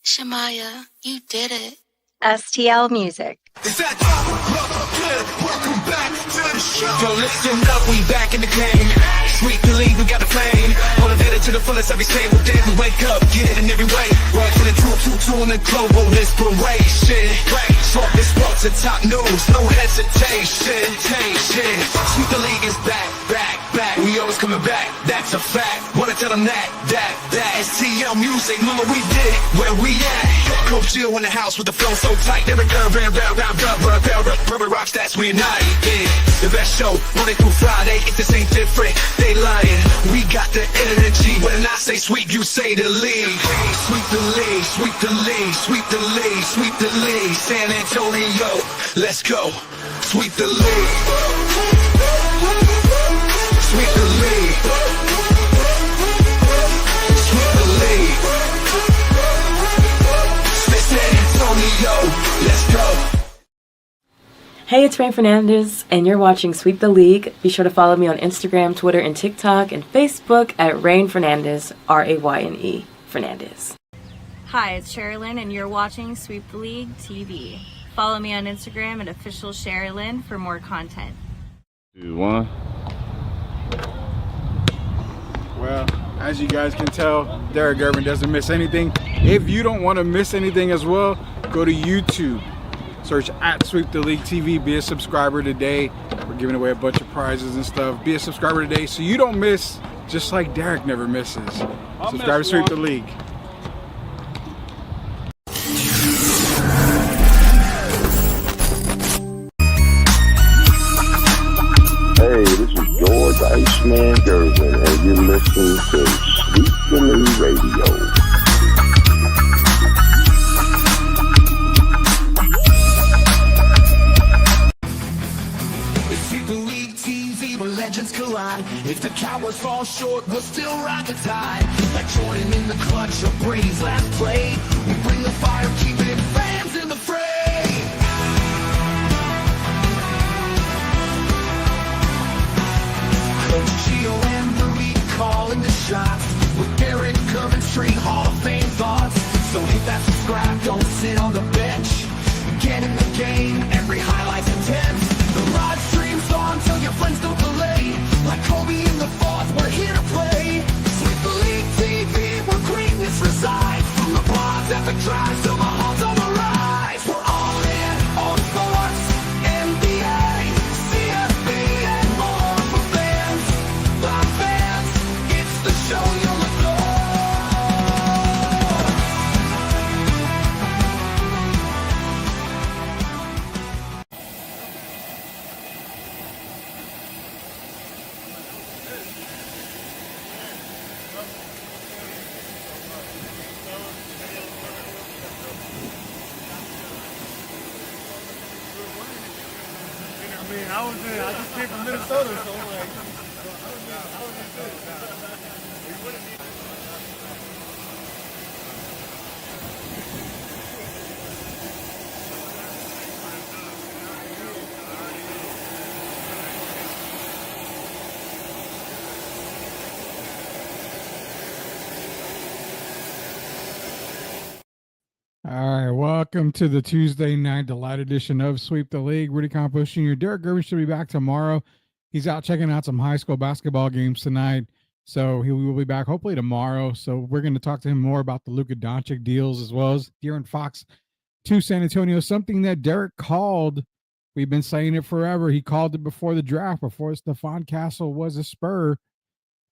Shamaya, you did it. STL Music. Is that welcome back to the show. Yo, listen up, we back in the game. Sweep the league, we got the flame. Motivated to the fullest every single day. We wake up, get it in every way. Work for the two on the global inspiration. Talk this sports and top news, no hesitation. Sweep the league is back. We always coming back, that's a fact. Wanna tell them that STL Music, mama, we did it, where we at? Coach Jill in the house with the flow so tight. Every girl, round, rubber rock stats, we unite. Yeah, the best show, Monday through Friday. If this ain't different, they lying. We got the energy. When I say sweep, you say the league. Sweep the league, sweep the league, sweep the league, sweep the league. San Antonio, let's go. Sweep the league. Sweep the league. Sweep the league. San Antonio, let's go. Hey, it's Rain Fernandez, and you're watching Sweep the League. Be sure to follow me on Instagram, Twitter, and TikTok, and Facebook at Rain Fernandez, Rayne Fernandez. Hi, it's Sherilyn, and you're watching Sweep the League TV. Follow me on Instagram at official Sherilyn for more content. 2, 1. Well, as you guys can tell, Derek Irvin doesn't miss anything. If you don't want to miss anything as well, go to YouTube. Search at Sweep the League TV. Be a subscriber today. We're giving away a bunch of prizes and stuff. Be a subscriber today so you don't miss, just like Derek never misses. Subscribe to Sweep the League. Hey, this is George Iceman Gervin, and you're listening to Sweep the League Radio. Sweep the league TV where legends collide. If the Cowboys fall short, we'll still ride the tide. Like Jordan in the clutch of Brady's last play. We bring the fire, keeping fans in the fray. Coach Gio and Marie calling the shots. With Derek Irvin straight Hall of Fame thoughts. So hit that subscribe, don't sit on the bench. Get in the game, every highlight's intense. The live stream's on, tell your friends don't delay. Like Kobe in the fourth, we're here to play. Sweep the League TV, where greatness resides. From the blogs at the drive, till the halls on the rise. We're all in on sports, NBA, CFB, and more for fans. Live fans, it's the show you'll adore. I just came from Minnesota, so I'm like, all right, welcome to the Tuesday night delight edition of Sweep the League. Rudy Campos Jr. Derek Irvin should be back tomorrow. He's out checking out some high school basketball games tonight, so he will be back hopefully tomorrow. So we're going to talk to him more about the Luka Doncic deals as well as De'Aaron Fox to San Antonio, something that Derek called. We've been saying it forever. He called it before the draft, before Stephon Castle was a Spur.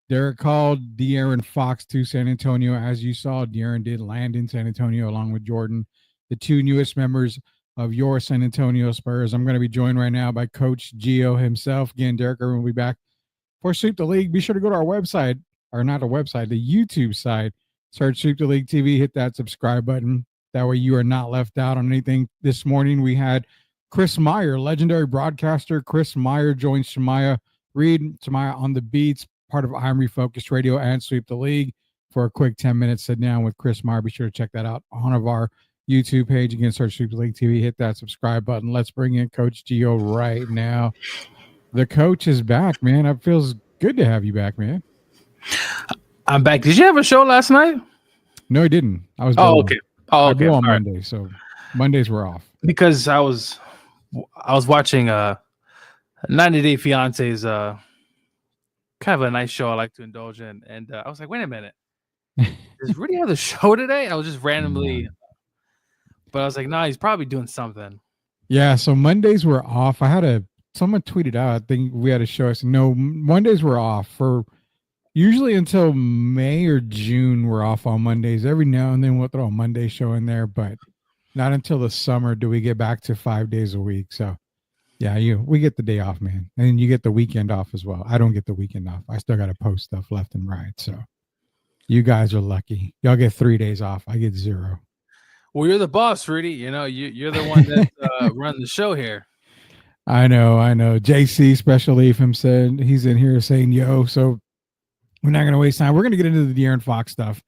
Derek called De'Aaron Fox to San Antonio. As you saw, De'Aaron did land in San Antonio along with Jordan, the two newest members of your San Antonio Spurs. I'm going to be joined right now by Coach Gio himself. Again, Derek Irvin will be back for Sweep the League. Be sure to go to our website, or not a website, the YouTube site. Search Sweep the League TV. Hit that subscribe button. That way you are not left out on anything. This morning we had Chris Meyer, legendary broadcaster. Chris Meyer joins Shamaya Reed. Shamaya on the beats, part of I'm Refocused Radio and Sweep the League, for a quick 10-minute sit down with Chris Meyer. Be sure to check that out on our YouTube page. Again, search Sweep the League TV. Hit that subscribe button. Let's bring in Coach Gio right now. The coach is back, man. It feels good to have you back, man. I'm back. Did you have a show last night? No, I didn't. I was. Oh, okay. Oh, I okay. go on All right. Monday, so Mondays were off. Because I was watching 90 Day Fiance's kind of a nice show I like to indulge in, and I was like, wait a minute, does Rudy have the show today? I was just randomly, but I was like, no, he's probably doing something. Yeah, so Mondays were off. Someone tweeted out, I think we had a show. I said, no, Mondays were off for usually until May or June. We're off on Mondays. Every now and then we'll throw a Monday show in there, but not until the summer do we get back to 5 days a week. So yeah, we get the day off, man. And you get the weekend off as well. I don't get the weekend off. I still got to post stuff left and right. So you guys are lucky. Y'all get 3 days off. I get 0. Well, you're the boss, Rudy. You're the one that run the show here. I know. JC Special Leaf him said he's in here saying yo. So we're not going to waste time. We're going to get into the De'Aaron Fox stuff.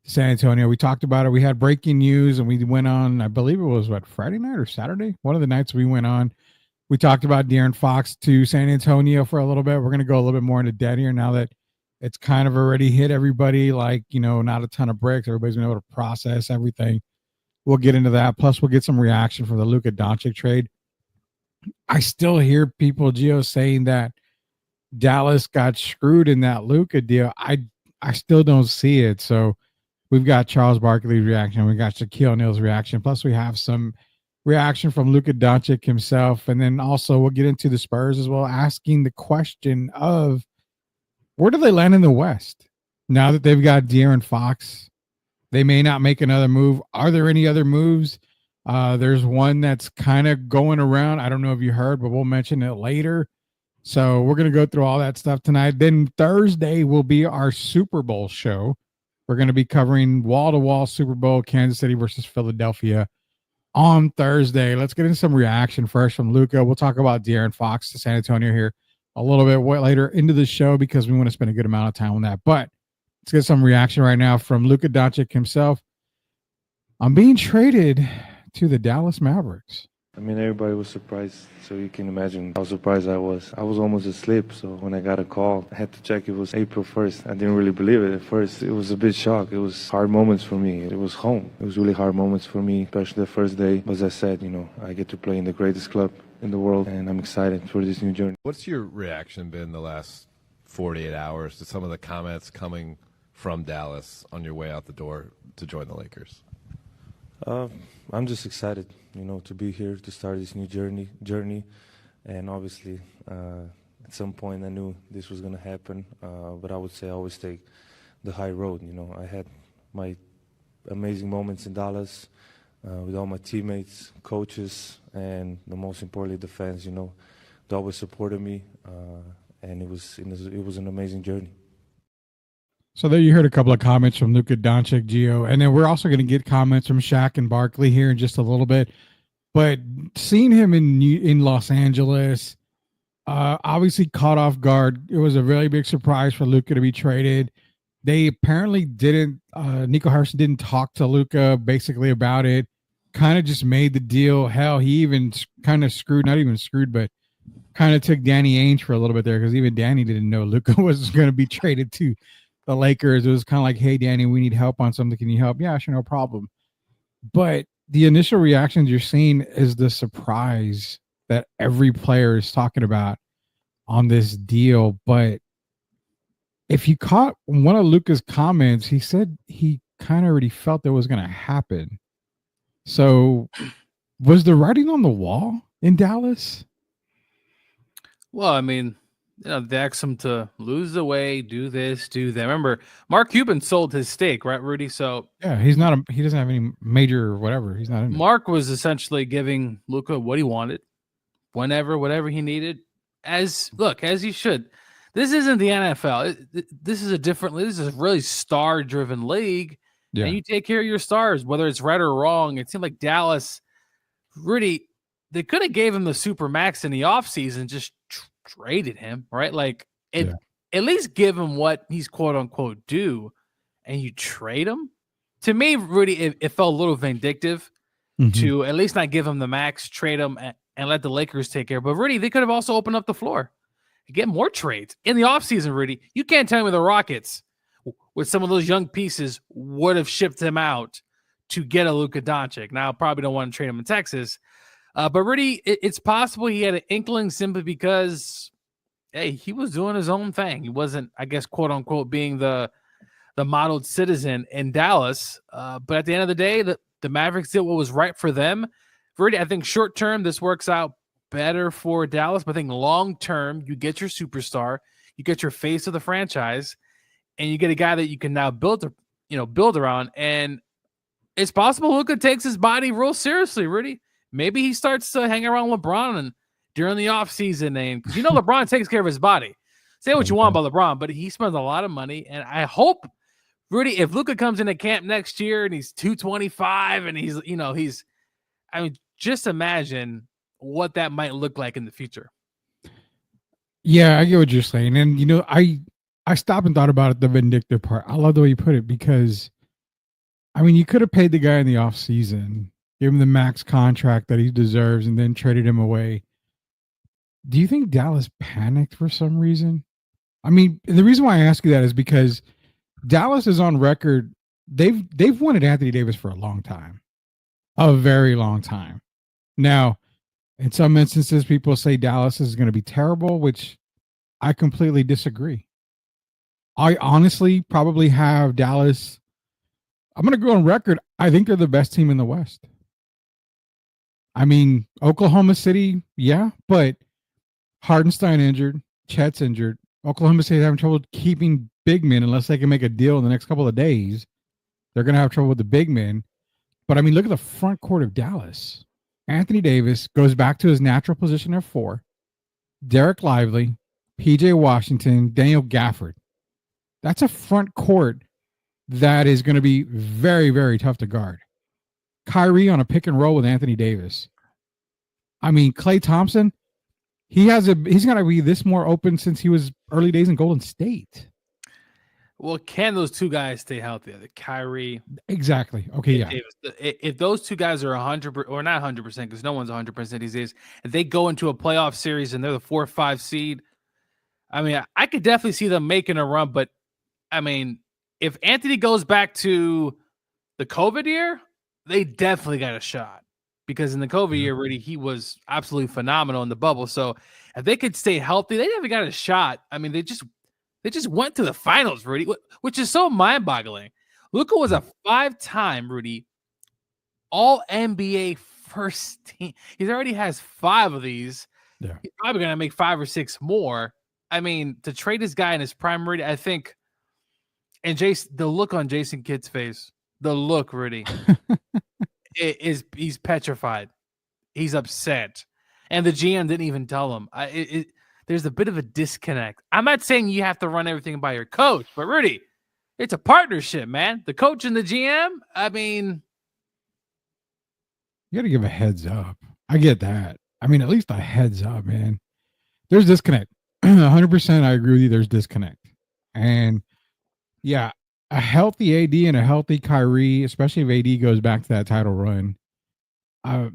San Antonio. We talked about it. We had breaking news, and we went on. I believe it was Friday night or Saturday. One of the nights we went on. We talked about De'Aaron Fox to San Antonio for a little bit. We're going to go a little bit more into depth here now that it's kind of already hit everybody. Like not a ton of bricks. Everybody's been able to process everything. We'll get into that. Plus, we'll get some reaction from the Luka Doncic trade. I still hear people, Gio, saying that Dallas got screwed in that Luka deal. I still don't see it. So we've got Charles Barkley's reaction. We got Shaquille O'Neal's reaction. Plus, we have some reaction from Luka Doncic himself. And then also we'll get into the Spurs as well, asking the question of where do they land in the West? Now that they've got De'Aaron Fox, they may not make another move. Are there any other moves? There's one that's kind of going around. I don't know if you heard, but we'll mention it later. So we're going to go through all that stuff tonight. Then Thursday will be our Super Bowl show. We're going to be covering wall-to-wall Super Bowl, Kansas City versus Philadelphia on Thursday. Let's get into some reaction first from Luka. We'll talk about De'Aaron Fox to San Antonio here a little bit later into the show because we want to spend a good amount of time on that. But let's get some reaction right now from Luka Doncic himself. I'm being traded to the Dallas Mavericks. I mean, everybody was surprised, so you can imagine how surprised I was. I was almost asleep, so when I got a call, I had to check it was April 1st. I didn't really believe it at first. It was a bit shocked. It was hard moments for me. It was home. It was really hard moments for me, especially the first day. As I said, I get to play in the greatest club in the world, and I'm excited for this new journey. What's your reaction been the last 48 hours to some of the comments coming from Dallas on your way out the door to join the Lakers? I'm just excited, to be here to start this new journey. And obviously, at some point I knew this was going to happen. But I would say I always take the high road. I had my amazing moments in Dallas with all my teammates, coaches, and the most importantly, the fans. They always supported me, and it was an amazing journey. So there you heard a couple of comments from Luka Doncic, Gio, and then we're also going to get comments from Shaq and Barkley here in just a little bit. But seeing him in Los Angeles, obviously caught off guard. It was a really big surprise for Luka to be traded. They apparently didn't. Nico Harrison didn't talk to Luka basically about it. Kind of just made the deal. Hell, he even kind of not even screwed, but kind of took Danny Ainge for a little bit there because even Danny didn't know Luka was going to be traded to the Lakers. It was kind of like, hey, Danny, we need help on something. Can you help? Yeah, sure, no problem. But the initial reactions you're seeing is the surprise that every player is talking about on this deal. But if you caught one of Luka's comments, he said he kind of already felt that was going to happen. So was the writing on the wall in Dallas? Well, I mean, they asked him to lose the weight, do this, do that. Remember, Mark Cuban sold his stake, right, Rudy? So yeah, he doesn't have any major whatever. He's not in Mark was essentially giving Luka what he wanted, whatever he needed. As he should. This isn't the NFL. This is a different league. This is a really star-driven league. Yeah. And you take care of your stars, whether it's right or wrong. It seemed like Dallas, Rudy, they could have gave him the super max in the offseason, just traded him, right? Like at least give him what he's quote unquote due, and you trade him. To me, Rudy, it felt a little vindictive to at least not give him the max, trade him, and let the Lakers take care. But Rudy, they could have also opened up the floor to get more trades in the offseason. Rudy, you can't tell me the Rockets with some of those young pieces would have shipped him out to get a Luka Doncic. Now, probably don't want to trade him in Texas. But really, it's possible he had an inkling simply because, hey, he was doing his own thing. He wasn't, I guess, quote unquote, being the modeled citizen in Dallas. But at the end of the day, the Mavericks did what was right for them. Really, I think short term, this works out better for Dallas. But I think long term, you get your superstar, you get your face of the franchise, and you get a guy that you can now build around. And it's possible Luka takes his body real seriously, Rudy. Maybe he starts to hang around LeBron and during the offseason. And because LeBron takes care of his body. Say what you want about LeBron, but he spends a lot of money. And I hope, Rudy, if Luka comes into camp next year and he's 225 and he's just imagine what that might look like in the future. Yeah, I get what you're saying. And, I stopped and thought about it, the vindictive part. I love the way you put it because, you could have paid the guy in the offseason, give him the max contract that he deserves, and then traded him away. Do you think Dallas panicked for some reason? The reason why I ask you that is because Dallas is on record. They've wanted Anthony Davis for a long time, a very long time. Now, in some instances, people say Dallas is going to be terrible, which I completely disagree. I honestly probably have Dallas. I'm going to go on record. I think they're the best team in the West. Oklahoma City, yeah, but Hardenstein injured, Chet's injured. Oklahoma City is having trouble keeping big men unless they can make a deal in the next couple of days. They're going to have trouble with the big men. But look at the front court of Dallas. Anthony Davis goes back to his natural position at 4. Derek Lively, PJ Washington, Daniel Gafford. That's a front court that is going to be very, very tough to guard. Kyrie on a pick and roll with Anthony Davis. Klay Thompson, he's going to be this more open since he was early days in Golden State. Well, can those two guys stay healthy? The Kyrie. Exactly. Okay, yeah. Davis. If those two guys are 100% or not 100%, because no one's 100% these days, if they go into a playoff series and they're the 4 or 5 seed, I could definitely see them making a run. But if Anthony goes back to the COVID year, they definitely got a shot because in the COVID year, really, he was absolutely phenomenal in the bubble. So if they could stay healthy, they never got a shot. They just went to the finals, Rudy, which is so mind-boggling. Luka was a 5-time, Rudy, All-NBA first team. He already has 5 of these. Yeah. He's probably going to make 5 or 6 more. To trade this guy in his prime, Rudy, I think, and the look on Jason Kidd's face, the look, Rudy, he's petrified. He's upset. And the GM didn't even tell him. There's a bit of a disconnect. I'm not saying you have to run everything by your coach, but Rudy, it's a partnership, man. The coach and the GM, you got to give a heads up. I get that. At least a heads up, man. There's disconnect. 100% I agree with you. There's disconnect. And yeah, a healthy AD and a healthy Kyrie, especially if AD goes back to that title run,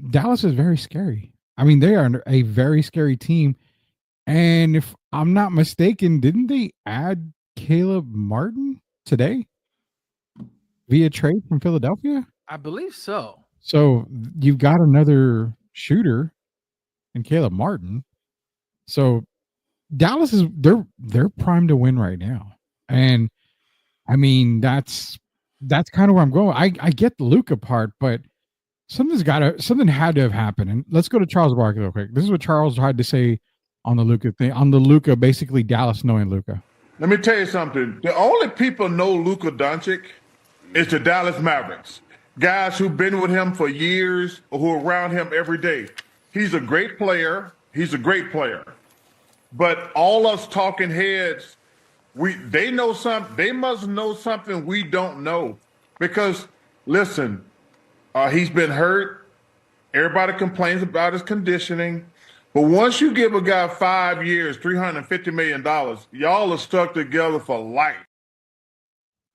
Dallas is very scary. They are a very scary team. And if I'm not mistaken, didn't they add Caleb Martin today via trade from Philadelphia? I believe so. So you've got another shooter in Caleb Martin. So Dallas they're primed to win right now. And that's kind of where I'm going. I get the Luka part, but something had to have happened. And let's go to Charles Barkley real quick. This is what Charles tried to say on the Luka thing. On the Luka, basically Dallas knowing Luka. Let me tell you something. The only people know Luka Doncic is the Dallas Mavericks. Guys who've been with him for years or who are around him every day. He's a great player. But all us talking heads, they know something. They must know something we don't know. Because, listen, he's been hurt. Everybody complains about his conditioning. But once you give a guy 5 years, $350 million, y'all are stuck together for life.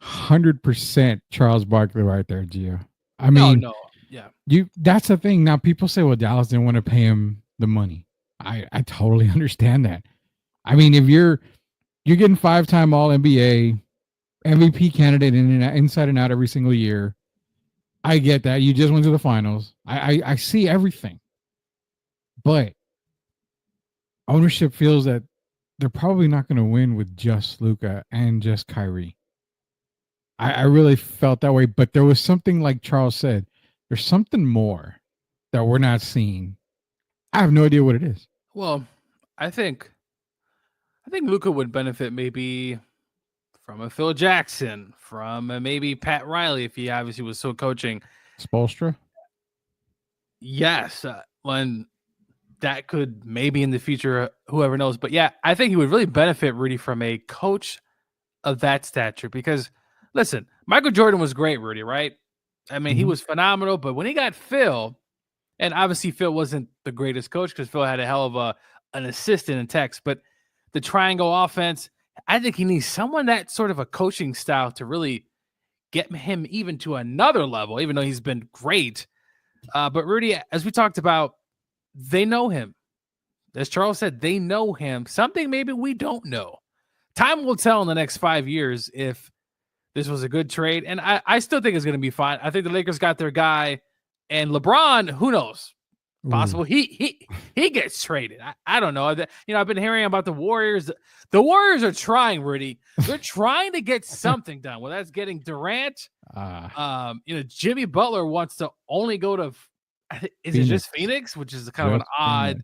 100% Charles Barkley right there, Gio. No. Yeah. That's the thing. Now people say, well, Dallas didn't want to pay him the money. I totally understand that. If you're getting 5-time All NBA, MVP candidate inside and out every single year, I get that. You just went to the finals. I see everything. But ownership feels that they're probably not going to win with just Luka and just Kyrie. I really felt that way. But there was something, like Charles said, there's something more that we're not seeing. I have no idea what it is. Well, I think Luka would benefit maybe from a Phil Jackson, from a maybe Pat Riley if he obviously was still coaching. Spoelstra? Yes, when that could maybe in the future, whoever knows. But yeah, I think he would really benefit, Rudy, from a coach of that stature. Because listen, Michael Jordan was great, Rudy, right? I mean, he was phenomenal. But when he got Phil, and obviously Phil wasn't the greatest coach because Phil had a hell of an assistant in Tex, but the triangle offense, I think he needs someone that sort of a coaching style to really get him even to another level, even though he's been great. But Rudy, as we talked about, they know him. As Charles said, they know him. Something maybe we don't know. Time will tell in the next 5 years if this was a good trade. And I still think it's going to be fine. I think the Lakers got their guy. And LeBron, who knows? Possible he gets traded. I don't know. I've been hearing about the Warriors. The Warriors are trying, Rudy. They're trying to get something done. Well, that's getting Durant. Jimmy Butler wants to only go to Is it just Phoenix, which is kind of an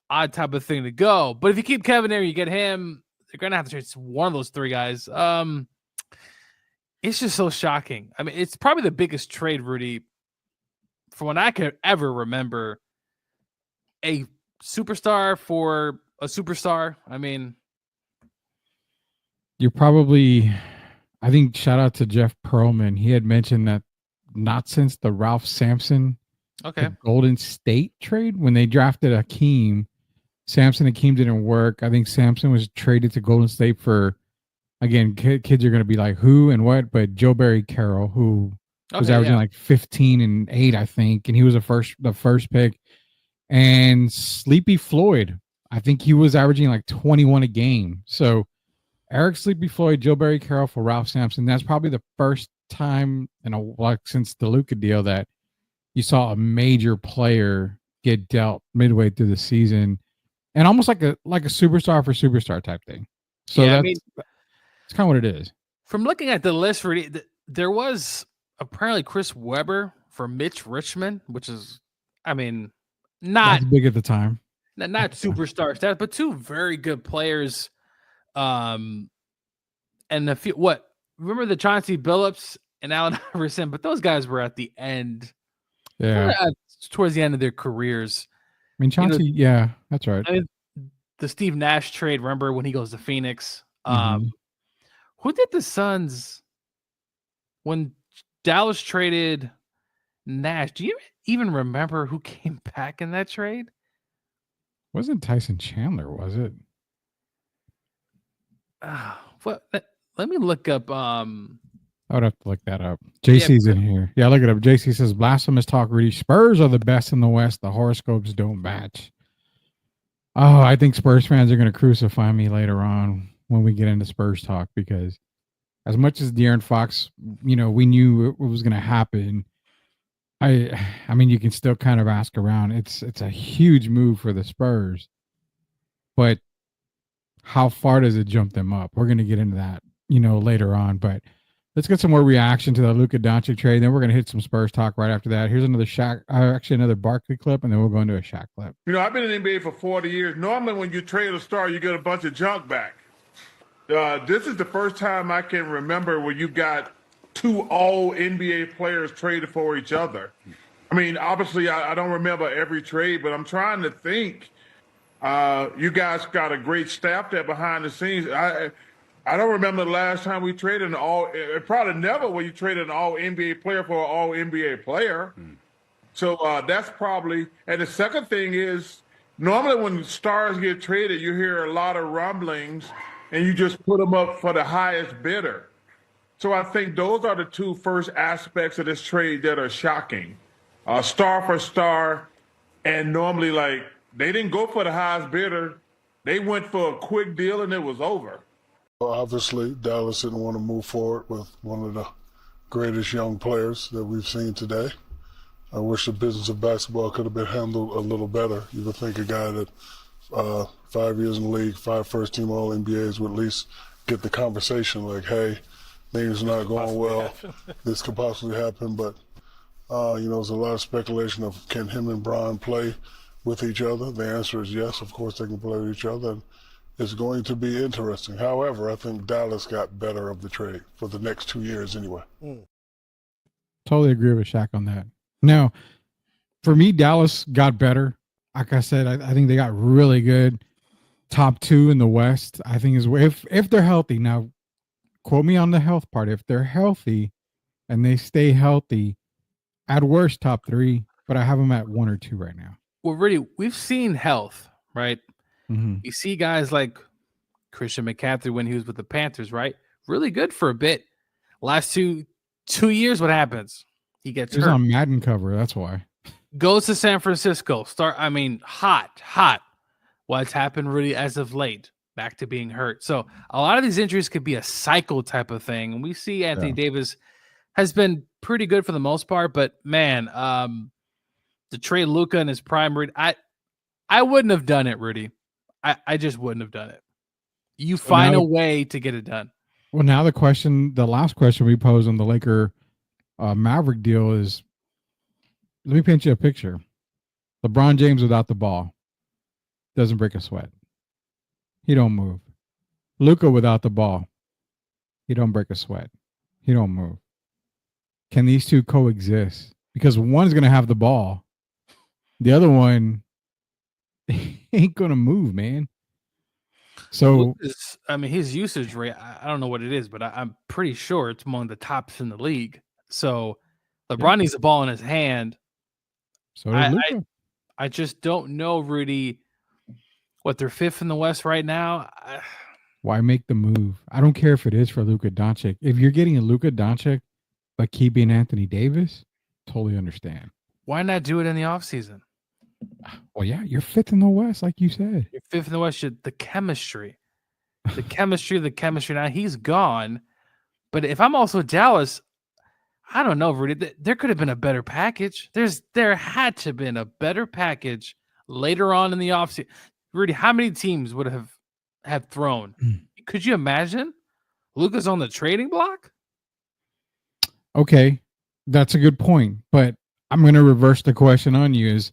odd type of thing to go. But if you keep Kevin there, you get him. They're gonna have to trade one of those three guys. It's just so shocking. I mean, it's probably the biggest trade, Rudy, from what I can ever remember. A superstar for a superstar. I mean, you're probably. I think shout out to Jeff Pearlman. He had mentioned that not since the Ralph Sampson. Okay. Golden State trade when they drafted Hakeem. Sampson and Hakeem didn't work. I think Sampson was traded to Golden State for, again, kids are going to be like, who and what? But Joe Barry Carroll, who was averaging like 15 and 8, I think. And he was the first pick. And Sleepy Floyd, I think he was averaging like 21 a game. So Eric Sleepy Floyd, Joe Barry Carroll for Ralph Sampson. That's probably the first time since the Luka deal that you saw a major player get dealt midway through the season, and almost like a superstar for superstar type thing. So that's kind of what it is. From looking at the list, Rudy, there was apparently Chris Webber for Mitch Richmond, which is, I mean, not that's big at the time, not superstar stats, but two very good players. And a few remember the Chauncey Billups and Allen Iverson, but those guys were at the end. Yeah, towards the end of their careers. I mean, Chauncey, yeah, that's right. I mean, the Steve Nash trade, remember when he goes to Phoenix? Who did the Suns when Dallas traded Nash? Do you even remember who came back in that trade? Wasn't Tyson Chandler, was it? Let me look up. I would have to look that up. JC's in here. Yeah, look it up. JC says, blasphemous talk, Rudy. Spurs are the best in the West. The horoscopes don't match. Oh, I think Spurs fans are going to crucify me later on when we get into Spurs talk, because as much as De'Aaron Fox, we knew it was going to happen. I mean, you can still kind of ask around. It's a huge move for the Spurs, but how far does it jump them up? We're going to get into that, later on, but let's get some more reaction to the Luka Doncic trade. Then we're going to hit some Spurs talk right after that. Here's another another Barkley clip, and then we'll go into a Shaq clip. I've been in the NBA for 40 years. Normally, when you trade a star, you get a bunch of junk back. This is the first time I can remember where you got two all-NBA players traded for each other. I mean, obviously, I don't remember every trade, but I'm trying to think. You guys got a great staff there behind the scenes. I don't remember the last time we traded probably never when you traded an all-NBA player for an all-NBA player. So that's probably, and the second thing is, normally when stars get traded, you hear a lot of rumblings and you just put them up for the highest bidder. So I think those are the two first aspects of this trade that are shocking. Star for star, and normally they didn't go for the highest bidder. They went for a quick deal and it was over. Obviously, Dallas didn't want to move forward with one of the greatest young players that we've seen today. I wish the business of basketball could have been handled a little better. You would think a guy that 5 years in the league, 5 first-team All-NBAs would at least get the conversation like, hey, things are not going well. This could possibly happen. But, there's a lot of speculation of can him and Bron play with each other? The answer is yes. Of course, they can play with each other. And it's going to be interesting. However, I think Dallas got better of the trade for the next 2 years anyway. Totally agree with Shaq on that. Now, for me, Dallas got better. Like I said, I think they got really good. Top 2 in the West, I think, is if they're healthy. Now, quote me on the health part. If they're healthy and they stay healthy, at worst, top 3, but I have them at 1 or 2 right now. Well, really, we've seen health, right? Mm-hmm. You see guys like Christian McCaffrey when he was with the Panthers, right? Really good for a bit. Last two years, what happens? He gets He's hurt. on Madden cover. That's why. Goes to San Francisco. Hot. What's happened really as of late? Back to being hurt. So a lot of these injuries could be a cycle type of thing. And we see Anthony Davis has been pretty good for the most part. But, man, to trade Luka in his prime, I wouldn't have done it, Rudy. I just wouldn't have done it. You find a way to get it done. Well, now the last question we pose on the Laker Maverick deal is, let me paint you a picture. LeBron James without the ball doesn't break a sweat. He don't move. Luka without the ball, he don't break a sweat. He don't move. Can these two coexist? Because one's going to have the ball. The other one ain't going to move, man. So, his usage rate, I don't know what it is, but I'm pretty sure it's among the tops in the league. So LeBron needs the ball in his hand. So does Luka. I just don't know, Rudy, what they're 5th in the West right now. Why make the move? I don't care if it is for Luka Doncic. If you're getting a Luka Doncic but keeping Anthony Davis, totally understand. Why not do it in the offseason? Well, yeah, you're 5th in the West, like you said. You're 5th in the West. The chemistry. Now he's gone. But if I'm also Dallas, I don't know, Rudy. There could have been a better package. There had to have been a better package later on in the offseason. Rudy, how many teams would have thrown? Could you imagine? Luka's on the trading block? Okay, that's a good point. But I'm going to reverse the question on you is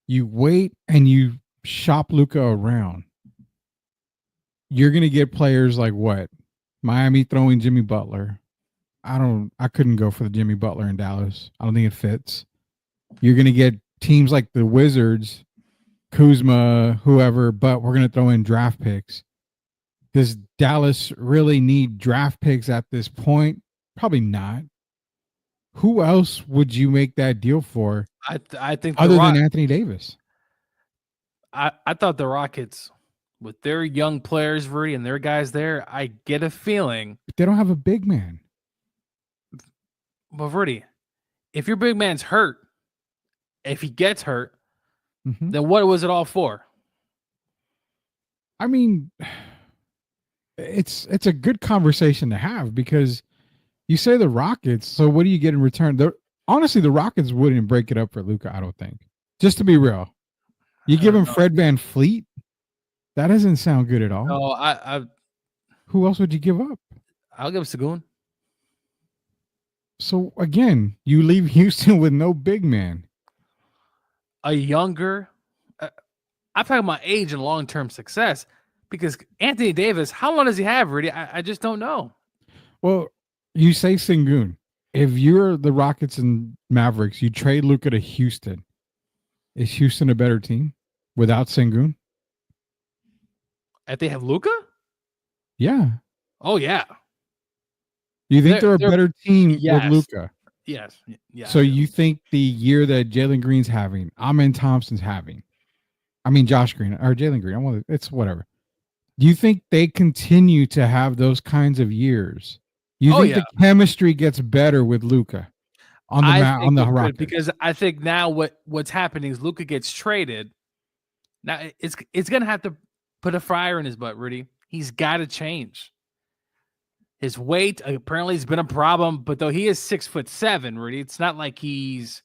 you wait and you shop Luka around. You're going to get players like what? Miami throwing Jimmy Butler. I couldn't go for the Jimmy Butler in Dallas. I don't think it fits. You're going to get teams like the Wizards, Kuzma, whoever, but we're going to throw in draft picks. Does Dallas really need draft picks at this point? Probably not. Who else would you make that deal for? I think other than Anthony Davis. I thought the Rockets, with their young players, Rudy, and their guys there, I get a feeling. But they don't have a big man. But Rudy, if your big man's hurt, if he gets hurt, then what was it all for? I mean, it's a good conversation to have because you say the Rockets, so what do you get in return? Honestly, the Rockets wouldn't break it up for Luka, I don't think. Just to be real. You give him Fred VanVleet? That doesn't sound good at all. No, who else would you give up? I'll give Sagoon. So again, you leave Houston with no big man. A younger, I'm talking about age and long-term success because Anthony Davis, how long does he have, Rudy? I just don't know. Well, you say Sengun. If you're the Rockets and Mavericks, you trade Luka to Houston. Is Houston a better team without Sengun? If they have Luka? Yeah. Oh, yeah. You think they're a better team with Luka? Yes. Yeah. So you think the year that Jalen Green's having, Amen Thompson's having, Josh Green or Jalen Green, it's whatever. Do you think they continue to have those kinds of years? You think the chemistry gets better with Luka on the Rockets? Because I think now what's happening is Luka gets traded. Now it's gonna have to put a fire in his butt, Rudy. He's got to change. His weight apparently has been a problem, but though he is 6'7", Rudy, it's not like he's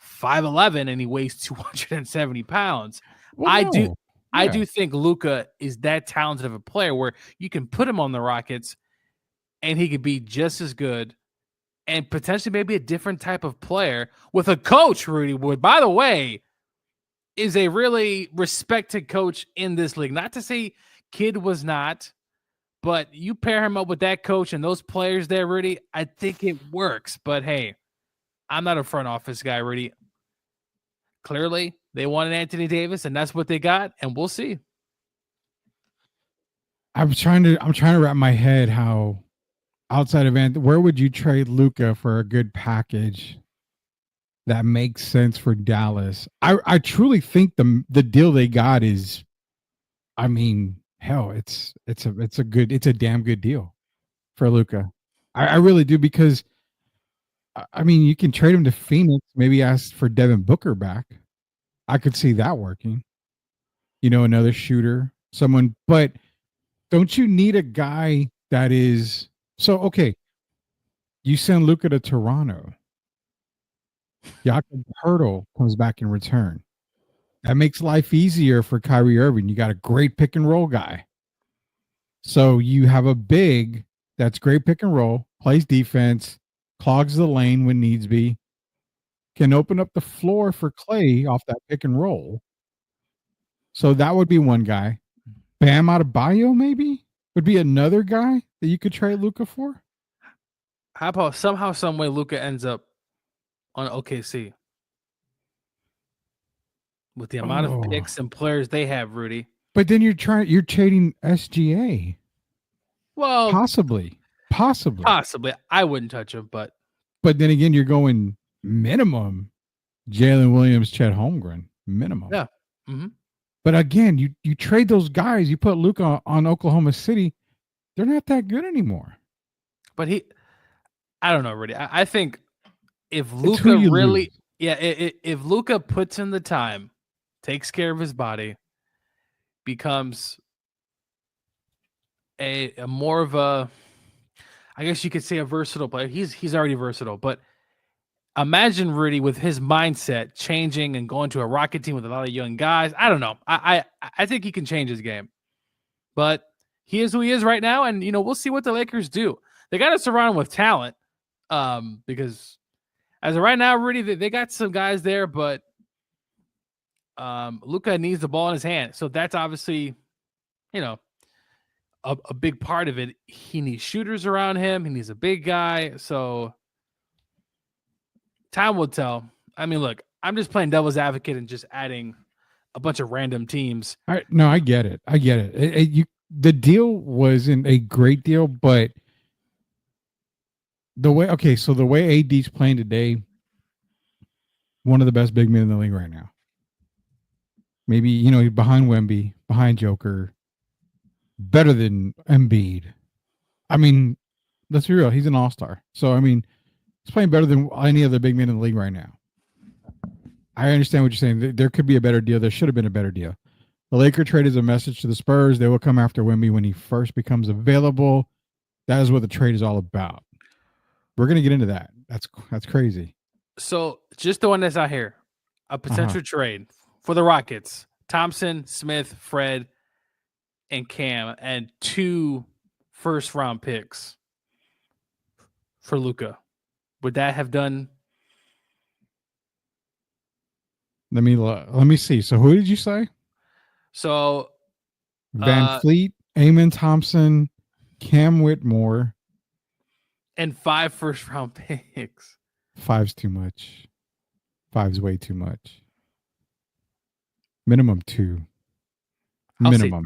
5'11" and he weighs 270 pounds. Well, I do think Luka is that talented of a player where you can put him on the Rockets and he could be just as good and potentially maybe a different type of player with a coach, Rudy Wood, by the way, is a really respected coach in this league. Not to say Kidd was not, but you pair him up with that coach and those players there, Rudy, I think it works. But hey, I'm not a front office guy, Rudy. Clearly, they wanted Anthony Davis, and that's what they got, and we'll see. I'm trying to wrap my head how outside of Anthony, where would you trade Luka for a good package that makes sense for Dallas? I truly think the deal they got is, I mean, hell, it's a damn good deal for Luka. I really do, because I mean, you can trade him to Phoenix, maybe ask for Devin Booker back. I could see that working. Another shooter, someone, but don't you need a guy that is so okay? You send Luka to Toronto. Jakob Hurtle comes back in return. That makes life easier for Kyrie Irving. You got a great pick and roll guy. So you have a big that's great pick and roll, plays defense, clogs the lane when needs be, can open up the floor for Clay off that pick and roll. So that would be one guy. Bam Adebayo maybe would be another guy that you could trade Luka for. How about somehow, some way, Luka ends up on OKC with the amount of picks and players they have, Rudy? But then you're trading SGA. Well, possibly. I wouldn't touch him, but then again, you're going minimum Jalen Williams, Chet Holmgren, minimum. Yeah. Mm-hmm. But again, you trade those guys. You put Luka on Oklahoma City. They're not that good anymore. But I don't know, Rudy. I think if Luka really, if Luka puts in the time, takes care of his body, becomes a more of a, I guess you could say, a versatile player. He's already versatile, but imagine Rudy with his mindset changing and going to a Rocket team with a lot of young guys. I don't know. I think he can change his game, but he is who he is right now, and we'll see what the Lakers do. They got to surround him with talent, because as of right now, Rudy, they got some guys there, but Luka needs the ball in his hand, so that's obviously, a big part of it. He needs shooters around him. He needs a big guy. So time will tell. I mean, look, I'm just playing devil's advocate and just adding a bunch of random teams. No, I get it. The deal wasn't a great deal, but the way AD's playing today, one of the best big men in the league right now. Maybe, behind Wemby, behind Joker, better than Embiid. I mean, let's be real. He's an all-star. So, I mean, he's playing better than any other big man in the league right now. I understand what you're saying. There could be a better deal. There should have been a better deal. The Laker trade is a message to the Spurs. They will come after Wemby when he first becomes available. That is what the trade is all about. We're going to get into that. That's crazy. So, just the one that's out here. A potential trade for the Rockets. Thompson, Smith, Fred, and Cam, and 2 first-round picks for Luka. Would that have done? Let me see. So who did you say? So Van Fleet, Amen Thompson, Cam Whitmore, and 5 first-round picks. 5's too much. 5's way too much. Minimum 2. Minimum.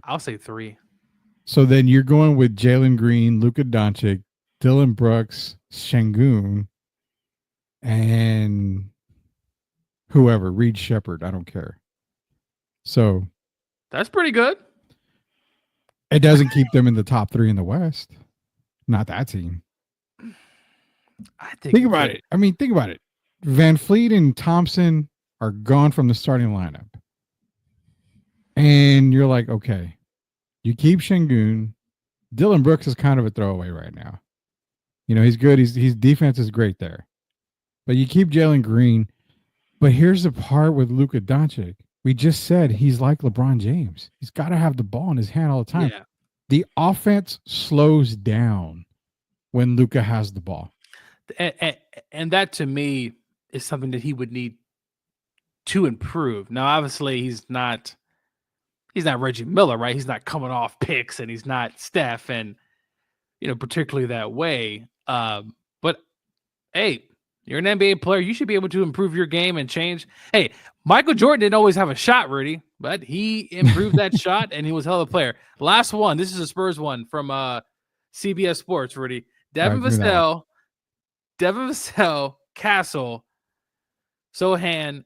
I'll say 3. So then you're going with Jalen Green, Luka Doncic, Dylan Brooks, Şengün, and whoever, Reed Shepherd. I don't care. So that's pretty good. It doesn't keep them in the top 3 in the West. Not that team. Think about it. I mean, think about it. Van Fleet and Thompson are gone from the starting lineup. And you're like, okay, you keep Şengün, Dylan Brooks is kind of a throwaway right now. You know, he's good. His defense is great there. But you keep Jalen Green. But here's the part with Luka Doncic. We just said he's like LeBron James. He's got to have the ball in his hand all the time. Yeah. The offense slows down when Luka has the ball. And that, to me, is something that he would need to improve. Now, obviously, he's not Reggie Miller, right? He's not coming off picks, and he's not Steph, and particularly that way. But hey, you're an NBA player. You should be able to improve your game and change. Hey, Michael Jordan didn't always have a shot, Rudy, but he improved that shot, and he was a hell of a player. Last one. This is a Spurs one from CBS Sports, Rudy. Devin Vassell, Castle, Sohan,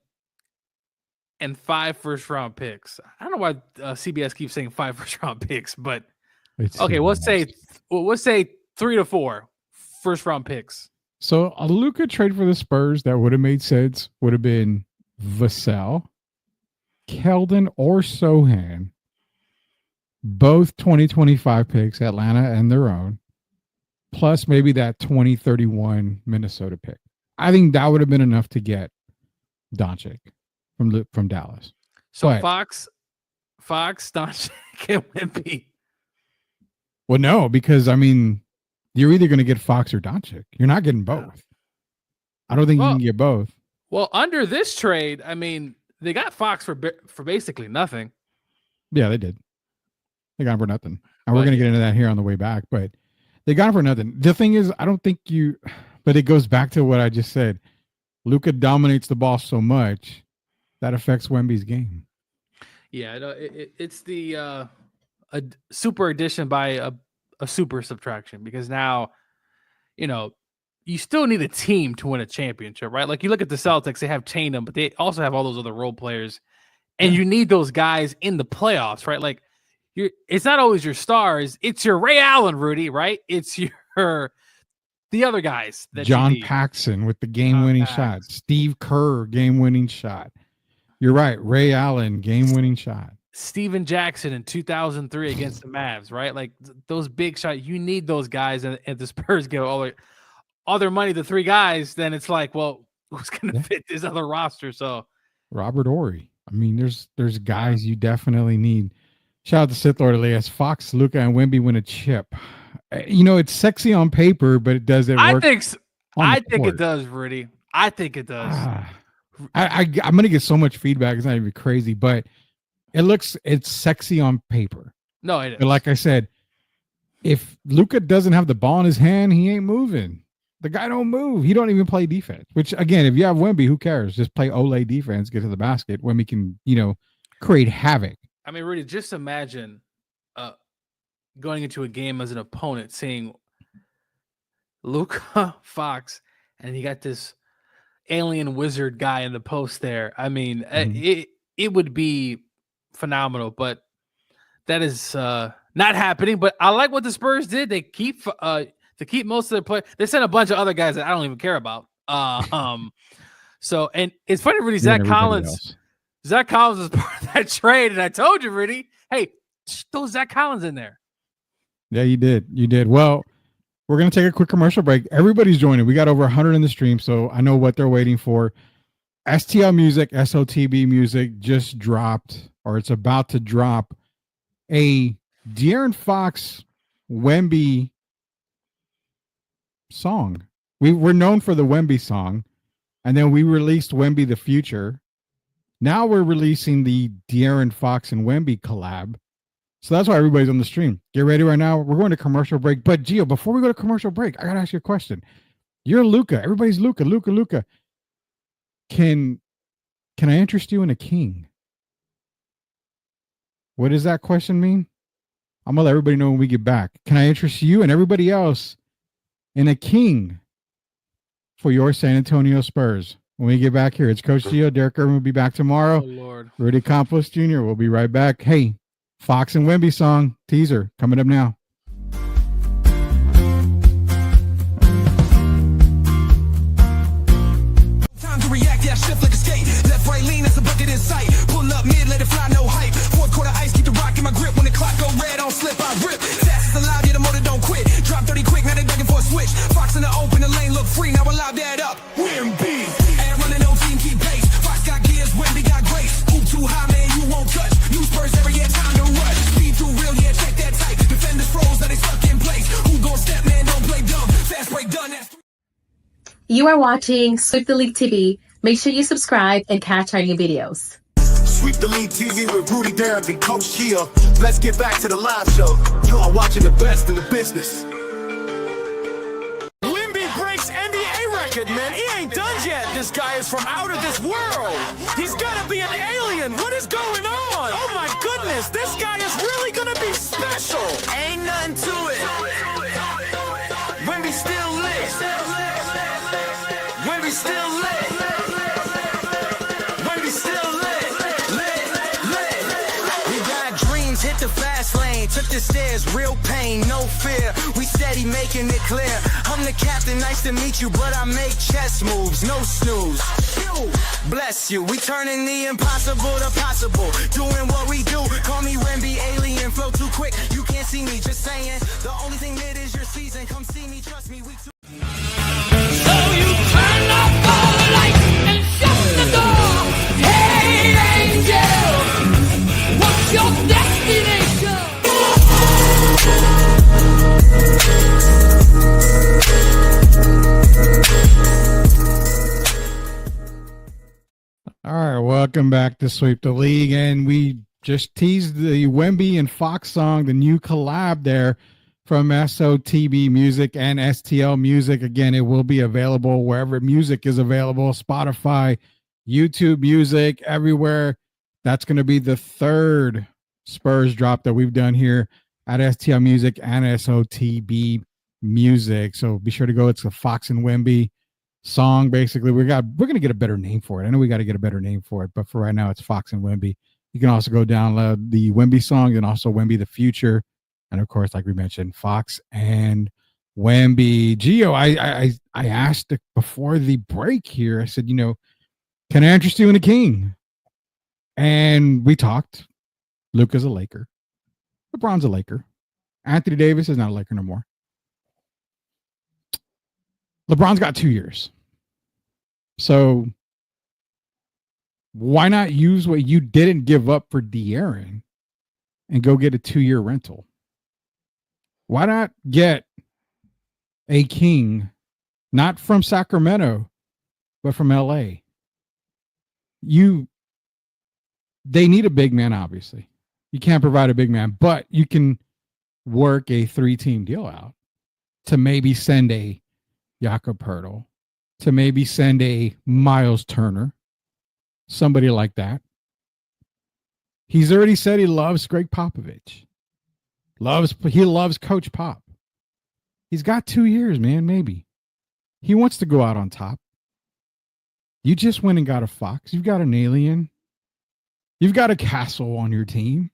and 5 first-round picks. I don't know why CBS keeps saying 5 first-round picks, but okay, let's say 3 to 4 first-round picks. So a Luka trade for the Spurs that would have made sense would have been Vassell, Keldon, or Sohan, both 2025 picks, Atlanta and their own, plus maybe that 2031 Minnesota pick. I think that would have been enough to get Doncic from Dallas. So but, Fox, Doncic, and Wemby. Well, no, because I mean, you're either going to get Fox or Doncic. You're not getting both. I don't think you can get both. Well, under this trade, I mean, they got Fox for basically nothing. Yeah, they did. They got him for nothing. And we're going to get into that here on the way back, but they got him for nothing. The thing is, I don't think but it goes back to what I just said. Luka dominates the ball so much that affects Wemby's game. Yeah, it's the a super addition by a super subtraction, because now, you still need a team to win a championship, right? Like you look at the Celtics, they have Tatum, but they also have all those other role players, and you need those guys in the playoffs, right? Like it's not always your stars, it's your Ray Allen, Rudy, right? It's the other guys that John Paxson with the game-winning shot, Steve Kerr game-winning shot. You're right, Ray Allen game-winning shot. Steven Jackson in 2003 against the Mavs, right? Like those big shots, you need those guys, and the Spurs give all their money to 3 guys, then it's like, well, who's going to fit this other roster? So Robert Horry. I mean, there's guys you definitely need. Shout out to Sith Lord Elias. Fox, Luka, and Wemby win a chip. It's sexy on paper, but does it work? I think it does, Rudy. I think it does. I'm going to get so much feedback. It's not even crazy, but it's sexy on paper. No, it is. But like I said, if Luka doesn't have the ball in his hand, he ain't moving. The guy don't move. He don't even play defense, which again, if you have Wemby, who cares? Just play Olay defense, get to the basket. Wemby can, create havoc. I mean, Rudy, just imagine going into a game as an opponent, seeing Luka, Fox, and you got this alien wizard guy in the post there. I mean, it would be phenomenal, but that is not happening. But I like what the Spurs did. They keep most of their players. They sent a bunch of other guys that I don't even care about. So, and it's funny, Rudy, Zach Collins was part of that trade, and I told you, Rudy, hey, throw Zach Collins in there. Yeah, you did. Well, we're going to take a quick commercial break. Everybody's joining. We got over 100 in the stream, so I know what they're waiting for. STL Music, SOTB Music just dropped, or it's about to drop, a De'Aaron Fox Wemby song. We're known for the Wemby song, and then we released Wemby the Future. Now we're releasing the De'Aaron Fox and Wemby collab. So that's why everybody's on the stream. Get ready right now. We're going to commercial break. But Gio, before we go to commercial break, I got to ask you a question. You're Luka. Everybody's Luka. Can I interest you in a king? What does that question mean? I'm going to let everybody know when we get back. Can I interest you and everybody else in a king for your San Antonio Spurs? When we get back here, it's Coach Gio. Derek Irvin will be back tomorrow. Oh, Lord. Rudy Campos Jr. will be right back. Hey, Fox and Wemby song teaser coming up now. Time to react, yeah, shift like a skate. Left, right, lean, that's a bucket in sight. Pull up mid, let it fly, no hype. Fourth quarter ice, keep the rock in my grip. When the clock go red, don't slip, I rip. Fast as alive, yeah, the look free, now allow that up. Wimby. And running no team, keep pace. Fox got gears, Wemby got grace. Hoop too high, man, you won't touch. New Spurs every year, time to rush. Speed too real, yeah, check that tight. Defenders froze, that they stuck in place. Who gon' step, man, don't play dumb. Fast break done, that's... You are watching Sweep the League TV. Make sure you subscribe and catch our new videos. Sweep the League TV with Rudy Derrick and Coach Kia. Let's get back to the live show. You are watching the best in the business. Wemby breaks NBA record, man. He ain't done yet. This guy is from out of this world. He's gotta be an alien. What is going on? Oh my goodness, this guy is really gonna be special. Ain't nothing to it. Wemby still lit. Wemby still lit. Wemby still lit. We got dreams, hit the fast lane. Took the stairs, real pain, no fear. We steady making it clear. I'm the captain, nice to meet you, but I make chess moves, no snooze. Bless you, we turning the impossible to possible. Doing what we do, call me Wemby alien. Flow too quick, you can't see me, just saying. The only thing lit is your season, come see me, trust me, we too. So you turn off all the lights and shut the door. Hey, angel, what's your destination? All right, welcome back to Sweep the League, and we just teased the Wemby and Fox song, the new collab there from SOTB Music and STL Music. Again, it will be available wherever music is available, Spotify, YouTube Music, everywhere. That's going to be the third Spurs drop that we've done here at STL Music and SOTB Music. So be sure to go. It's a Fox and Wemby song. Basically, we're going to get a better name for it. I know we got to get a better name for it, but for right now, it's Fox and Wemby. You can also go download the Wemby song and also Wemby the Future. And of course, like we mentioned, Fox and Wemby. Gio, I asked before the break here, I said, can I interest you in a king? And we talked. Luka's a Laker. LeBron's a Laker. Anthony Davis is not a Laker no more. LeBron's got 2 years. So why not use what you didn't give up for De'Aaron and go get a 2-year rental? Why not get a king, not from Sacramento, but from LA? They need a big man, obviously. You can't provide a big man, but you can work a 3-team deal out to maybe send a Jakob Poeltl, to maybe send a Miles Turner, somebody like that. He's already said he loves Greg Popovich. He loves Coach Pop. He's got 2 years, man, maybe. He wants to go out on top. You just went and got a Fox. You've got an alien. You've got a castle on your team.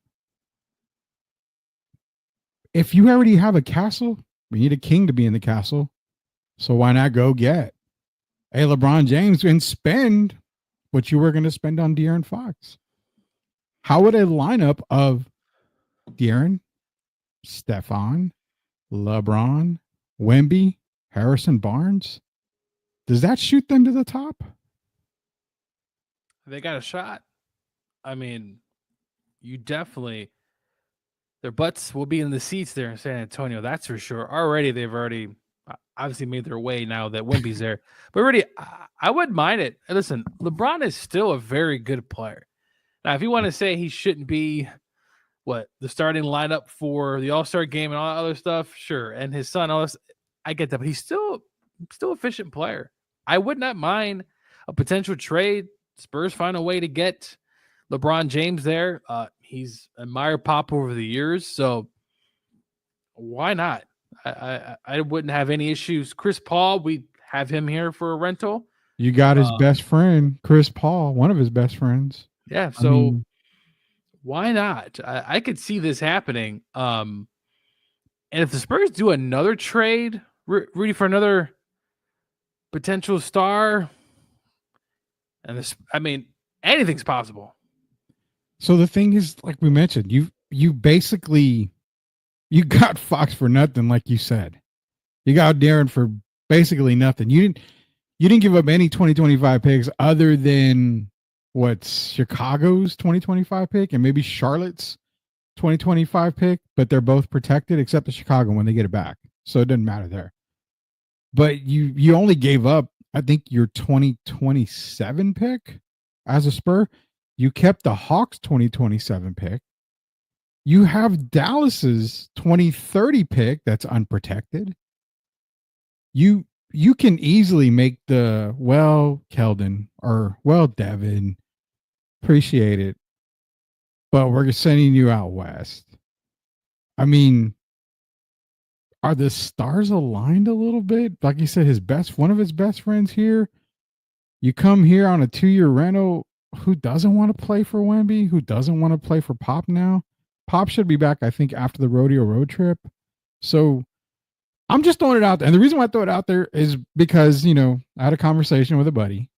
If you already have a castle, we need a king to be in the castle. So why not go get a LeBron James and spend what you were going to spend on De'Aaron Fox? How would a lineup of De'Aaron, Stephon, LeBron, Wemby, Harrison Barnes, does that shoot them to the top? They got a shot. I mean, you definitely, their butts will be in the seats there in San Antonio. That's for sure. They've already obviously made their way now that Wemby's there. But really, I wouldn't mind it. Listen, LeBron is still a very good player. Now, if you want to say he shouldn't be the starting lineup for the All-Star game and all that other stuff, sure. And his son, all this, I get that, but he's still efficient player. I would not mind a potential trade. Spurs find a way to get LeBron James there. He's admired Pop over the years, so why not? I wouldn't have any issues. Chris Paul, we have him here for a rental. You got his best friend, Chris Paul, one of his best friends. Yeah, so why not? I could see this happening. And if the Spurs do another trade, Rudy, for another potential star, and this, anything's possible. So the thing is, like we mentioned, you basically got Fox for nothing, like you said. You got De'Aaron for Basically nothing. You didn't give up any 2025 picks other than what's Chicago's 2025 pick and maybe Charlotte's 2025 pick, but they're both protected except the Chicago when they get it back. So it doesn't matter there. But you only gave up, I think, your 2027 pick as a Spur. You kept the Hawks 2027 pick. You have Dallas's 2030 pick that's unprotected. You can easily make the, well, Keldon, or, well, Devin, appreciate it, but we're sending you out west. I mean, are the stars aligned a little bit? Like you said, one of his best friends here. You come here on a 2-year rental. Who doesn't want to play for Wemby? Who doesn't want to play for Pop now? Pop should be back, I think, after the rodeo road trip. So I'm just throwing it out there. And the reason why I throw it out there is because, I had a conversation with a buddy.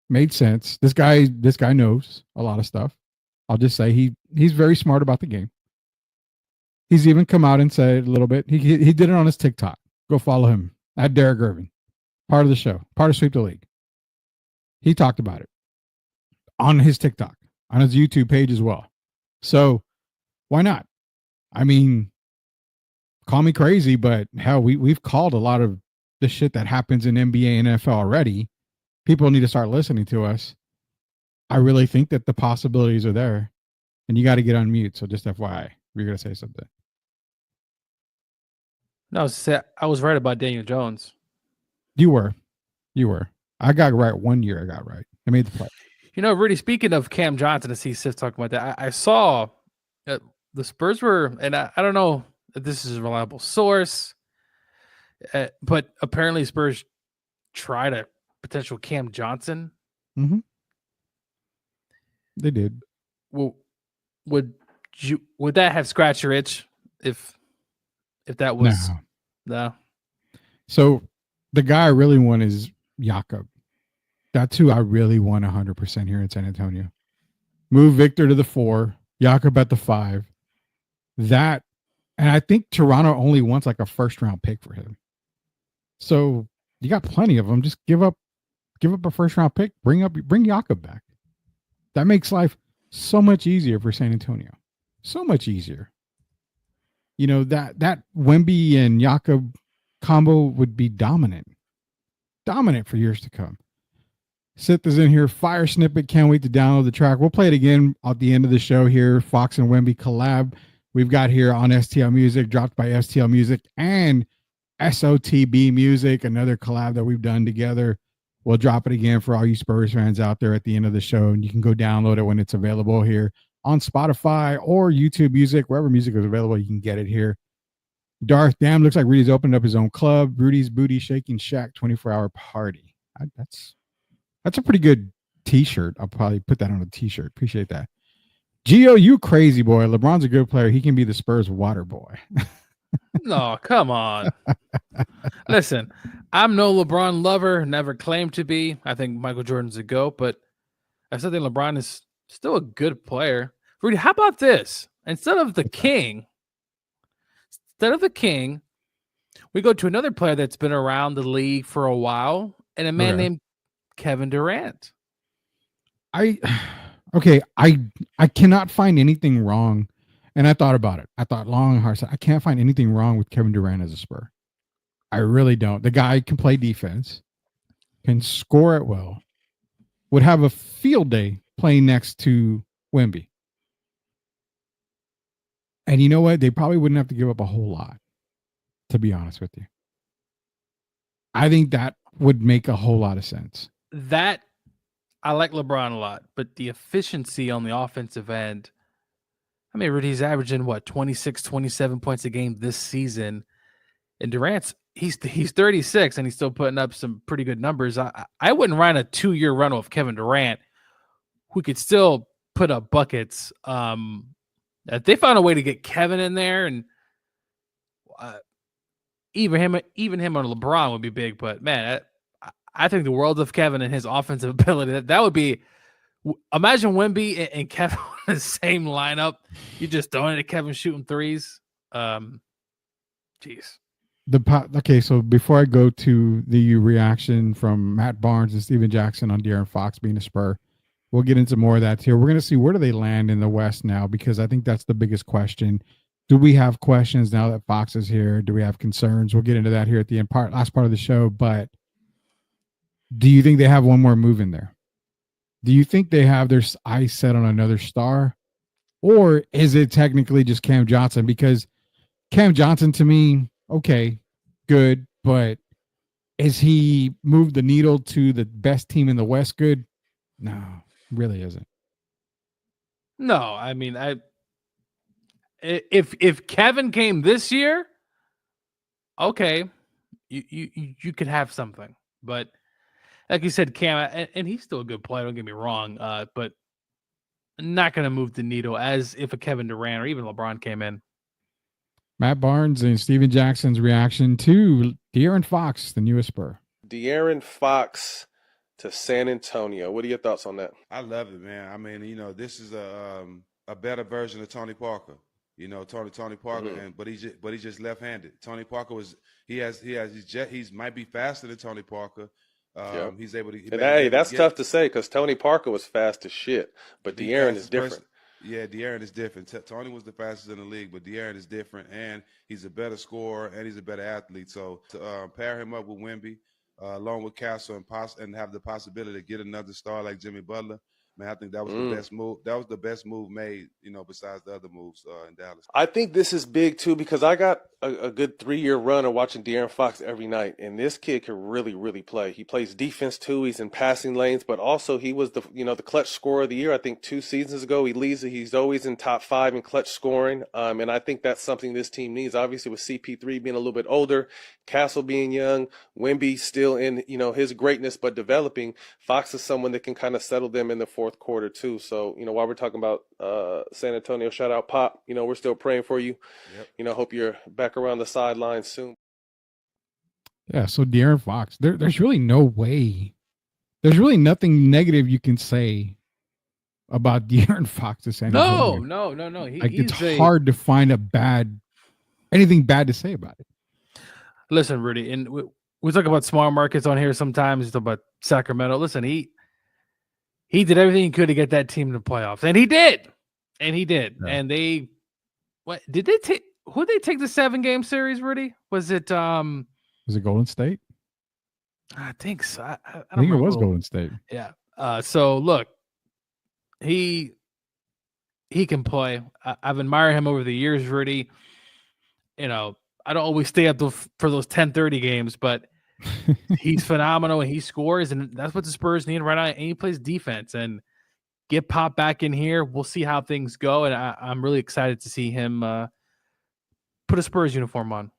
Made sense. This guy knows a lot of stuff. I'll just say he's very smart about the game. He's even come out and said a little bit. He did it on his TikTok. Go follow him at Derek Irvin. Part of the show. Part of Sweep the League. He talked about it on his TikTok, on his YouTube page as well. So why not? I mean, call me crazy, but hell, we've called a lot of the shit that happens in NBA and NFL already. People need to start listening to us. I really think that the possibilities are there, and you got to get on mute. So just FYI, you're going to say something. No, I was right about Daniel Jones. You were. I got right 1 year. I got right. I made the play. Rudy, speaking of Cam Johnson, I see Sif talking about that. I saw the Spurs were, and I don't know if this is a reliable source, but apparently Spurs tried a potential Cam Johnson. Mm-hmm. They did. Well, would that have scratched your itch if that was no? So the guy I really want is Jakob. That's who I really want 100% here in San Antonio. Move Victor to the 4, Jakob at the 5. That, and I think Toronto only wants like a first-round pick for him. So you got plenty of them. Just give up a first-round pick. Bring Jakob back. That makes life so much easier for San Antonio. So much easier. That Wemby and Jakob combo would be dominant for years to come. Sith is in here. Fire snippet. Can't wait to download the track. We'll play it again at the end of the show here. Fox and Wemby collab. We've got here on STL Music, dropped by STL Music and SOTB Music, another collab that we've done together. We'll drop it again for all you Spurs fans out there at the end of the show, and you can go download it when it's available here on Spotify or YouTube Music. Wherever music is available, you can get it here. Darth, damn, looks like Rudy's opened up his own club. Rudy's Booty Shaking Shack 24-hour party. That's a pretty good t-shirt. I'll probably put that on a t-shirt. Appreciate that. Gio, you crazy boy. LeBron's a good player. He can be the Spurs water boy. No, come on. Listen, I'm no LeBron lover. Never claimed to be. I think Michael Jordan's a GOAT, but I still think LeBron is still a good player. Rudy, how about this? Instead of the king, we go to another player that's been around the league for a while, and a man named Kevin Durant. I cannot find anything wrong. And I thought about it. I thought long and hard. I can't find anything wrong with Kevin Durant as a Spur. I really don't. The guy can play defense, can score it well, would have a field day playing next to Wemby. And you know what? They probably wouldn't have to give up a whole lot, to be honest with you. I think that would make a whole lot of sense. That, I like LeBron a lot, but the efficiency on the offensive end, I mean, Rudy's averaging, 26, 27 points a game this season. And Durant's, he's 36, and he's still putting up some pretty good numbers. I wouldn't run a 2-year rental of Kevin Durant, who could still put up buckets. If they found a way to get Kevin in there, and even him on LeBron would be big. But, man, I think the world of Kevin and his offensive ability, that would be – imagine Wemby and Kevin in the same lineup. You just throwing it at Kevin shooting threes. Jeez. Okay, so before I go to the reaction from Matt Barnes and Steven Jackson on De'Aaron Fox being a Spur, we'll get into more of that too. We're going to see where do they land in the West now, because I think that's the biggest question. Do we have questions now that Fox is here? Do we have concerns? We'll get into that here at the last part of the show. But do you think they have one more move in there? Do you think they have their eyes set on another star? Or is it technically just Cam Johnson? Because Cam Johnson, to me, okay, good, but is he moved the needle to the best team in the West good? No, really isn't. No, I mean, if Kevin came this year, okay, you could have something. But like you said, Cam, and he's still a good player. Don't get me wrong, but not going to move the needle as if a Kevin Durant or even LeBron came in. Matt Barnes and Steven Jackson's reaction to De'Aaron Fox, the newest Spur. De'Aaron Fox to San Antonio. What are your thoughts on that? I love it, man. I mean, this is a better version of Tony Parker. Tony Parker, but he's just left-handed. Tony Parker he's might be faster than Tony Parker. He's able to. That's tough to say because Tony Parker was fast as shit, but De'Aaron is different. Yeah, De'Aaron is different. Tony was the fastest in the league, but De'Aaron is different, and he's a better scorer, and he's a better athlete. So to pair him up with Wemby, along with Castle, and have the possibility to get another star like Jimmy Butler, man, I think that was the best move. That was the best move made, besides the other moves in Dallas. I think this is big too because I got a good 3-year run of watching De'Aaron Fox every night, and this kid can really, really play. He plays defense too. He's in passing lanes, but also he was the clutch scorer of the year. I think 2 seasons ago he's always in top 5 in clutch scoring, and I think that's something this team needs. Obviously, with CP3 being a little bit older, Castle being young, Wemby still in his greatness but developing. Fox is someone that can kind of settle them in the fourth quarter too. So while we're talking about San Antonio, shout out Pop. We're still praying for you. Yep. Hope you're back around the sidelines soon. Yeah, so De'Aaron Fox, there's really no way. There's really nothing negative you can say about De'Aaron Fox to San Antonio. No. It's hard to find anything bad to say about it. Listen, Rudy, and we talk about small markets on here sometimes. We talk about Sacramento. Listen, he did everything he could to get that team to the playoffs, and he did. Yeah. And they, what did they take? Who did they take the 7-game series, Rudy? Was it Golden State? I think so. I think it was Golden State. Yeah. So look, he can play. I've admired him over the years, Rudy. I don't always stay up for those 10:30 games, but he's phenomenal and he scores, and that's what the Spurs need right now. And he plays defense and get Pop back in here. We'll see how things go, and I'm really excited to see him put a Spurs uniform on.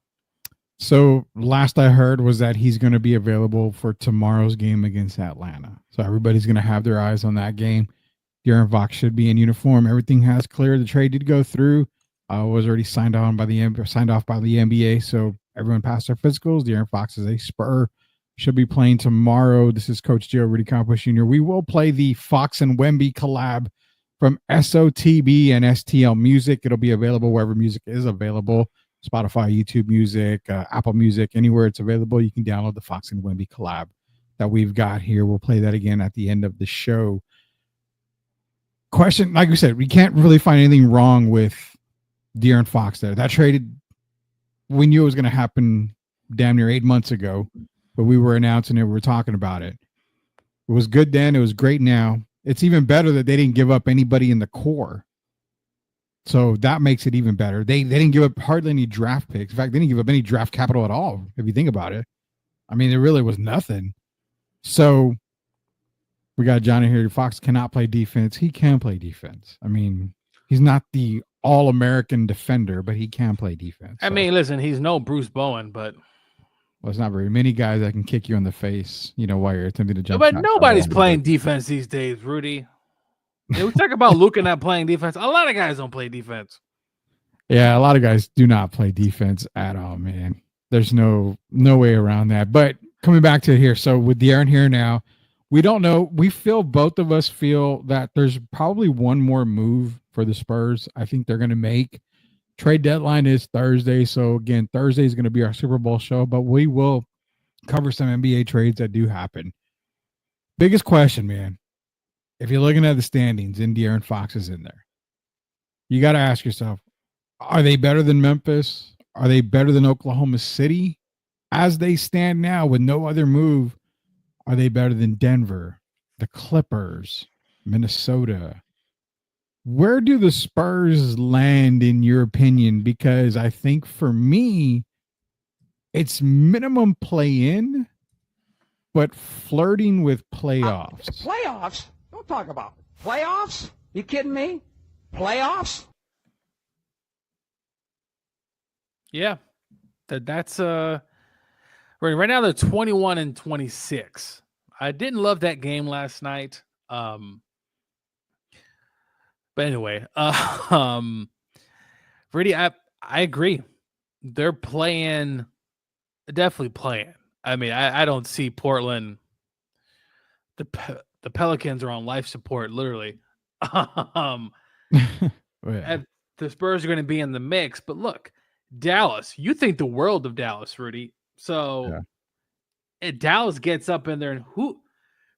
So last I heard was that he's going to be available for tomorrow's game against Atlanta. So everybody's going to have their eyes on that game. De'Aaron Fox should be in uniform. Everything has cleared. The trade did go through. Was already signed off by the NBA. So everyone passed their physicals. De'Aaron Fox is a Spur. Should be playing tomorrow. This is Coach Joe Rudy Campos Jr. We will play the Fox and Wemby collab from SOTB and STL Music. It'll be available wherever music is available. Spotify, YouTube Music, Apple Music, anywhere it's available. You can download the Fox and Wemby collab that we've got here. We'll play that again at the end of the show. Question, like we said, we can't really find anything wrong with De'Aaron Fox there. That traded, we knew it was going to happen damn near 8 months ago, but we were announcing it. We were talking about it. It was good then. It was great now. It's even better that they didn't give up anybody in the core. So that makes it even better. They didn't give up hardly any draft picks. In fact, they didn't give up any draft capital at all, if you think about it. I mean, there really was nothing. So we got Johnny here. Fox cannot play defense. He can play defense. I mean, he's not the all-American defender, but he can play defense. I mean, listen, he's no Bruce Bowen, but well, it's not very many guys that can kick you in the face, while you're attempting to jump. But nobody's playing defense these days, Rudy. We talk about Luka not playing defense. A lot of guys don't play defense. Yeah, a lot of guys do not play defense at all, man. There's no way around that. But coming back to here, so with De'Aaron here now, we don't know. Both of us feel that there's probably one more move for the Spurs. I think they're going to make. Trade deadline is Thursday. So again, Thursday is going to be our Super Bowl show, but we will cover some NBA trades that do happen. Biggest question, man. If you're looking at the standings and De'Aaron Fox is in there, you got to ask yourself, are they better than Memphis? Are they better than Oklahoma City? As they stand now with no other move, are they better than Denver, the Clippers, Minnesota? Where do the Spurs land in your opinion? Because I think for me, it's minimum play in, but flirting with playoffs. Playoffs? Don't talk about it. Playoffs? You kidding me? Playoffs? Yeah, that's right now they're 21 and 26. I didn't love that game last night. But anyway, really, I agree. They're definitely playing. I mean, I don't see Portland. The Pelicans are on life support, literally. Yeah. The Spurs are going to be in the mix, but look, Dallas, you think the world of Dallas, Rudy. So Dallas gets up in there, and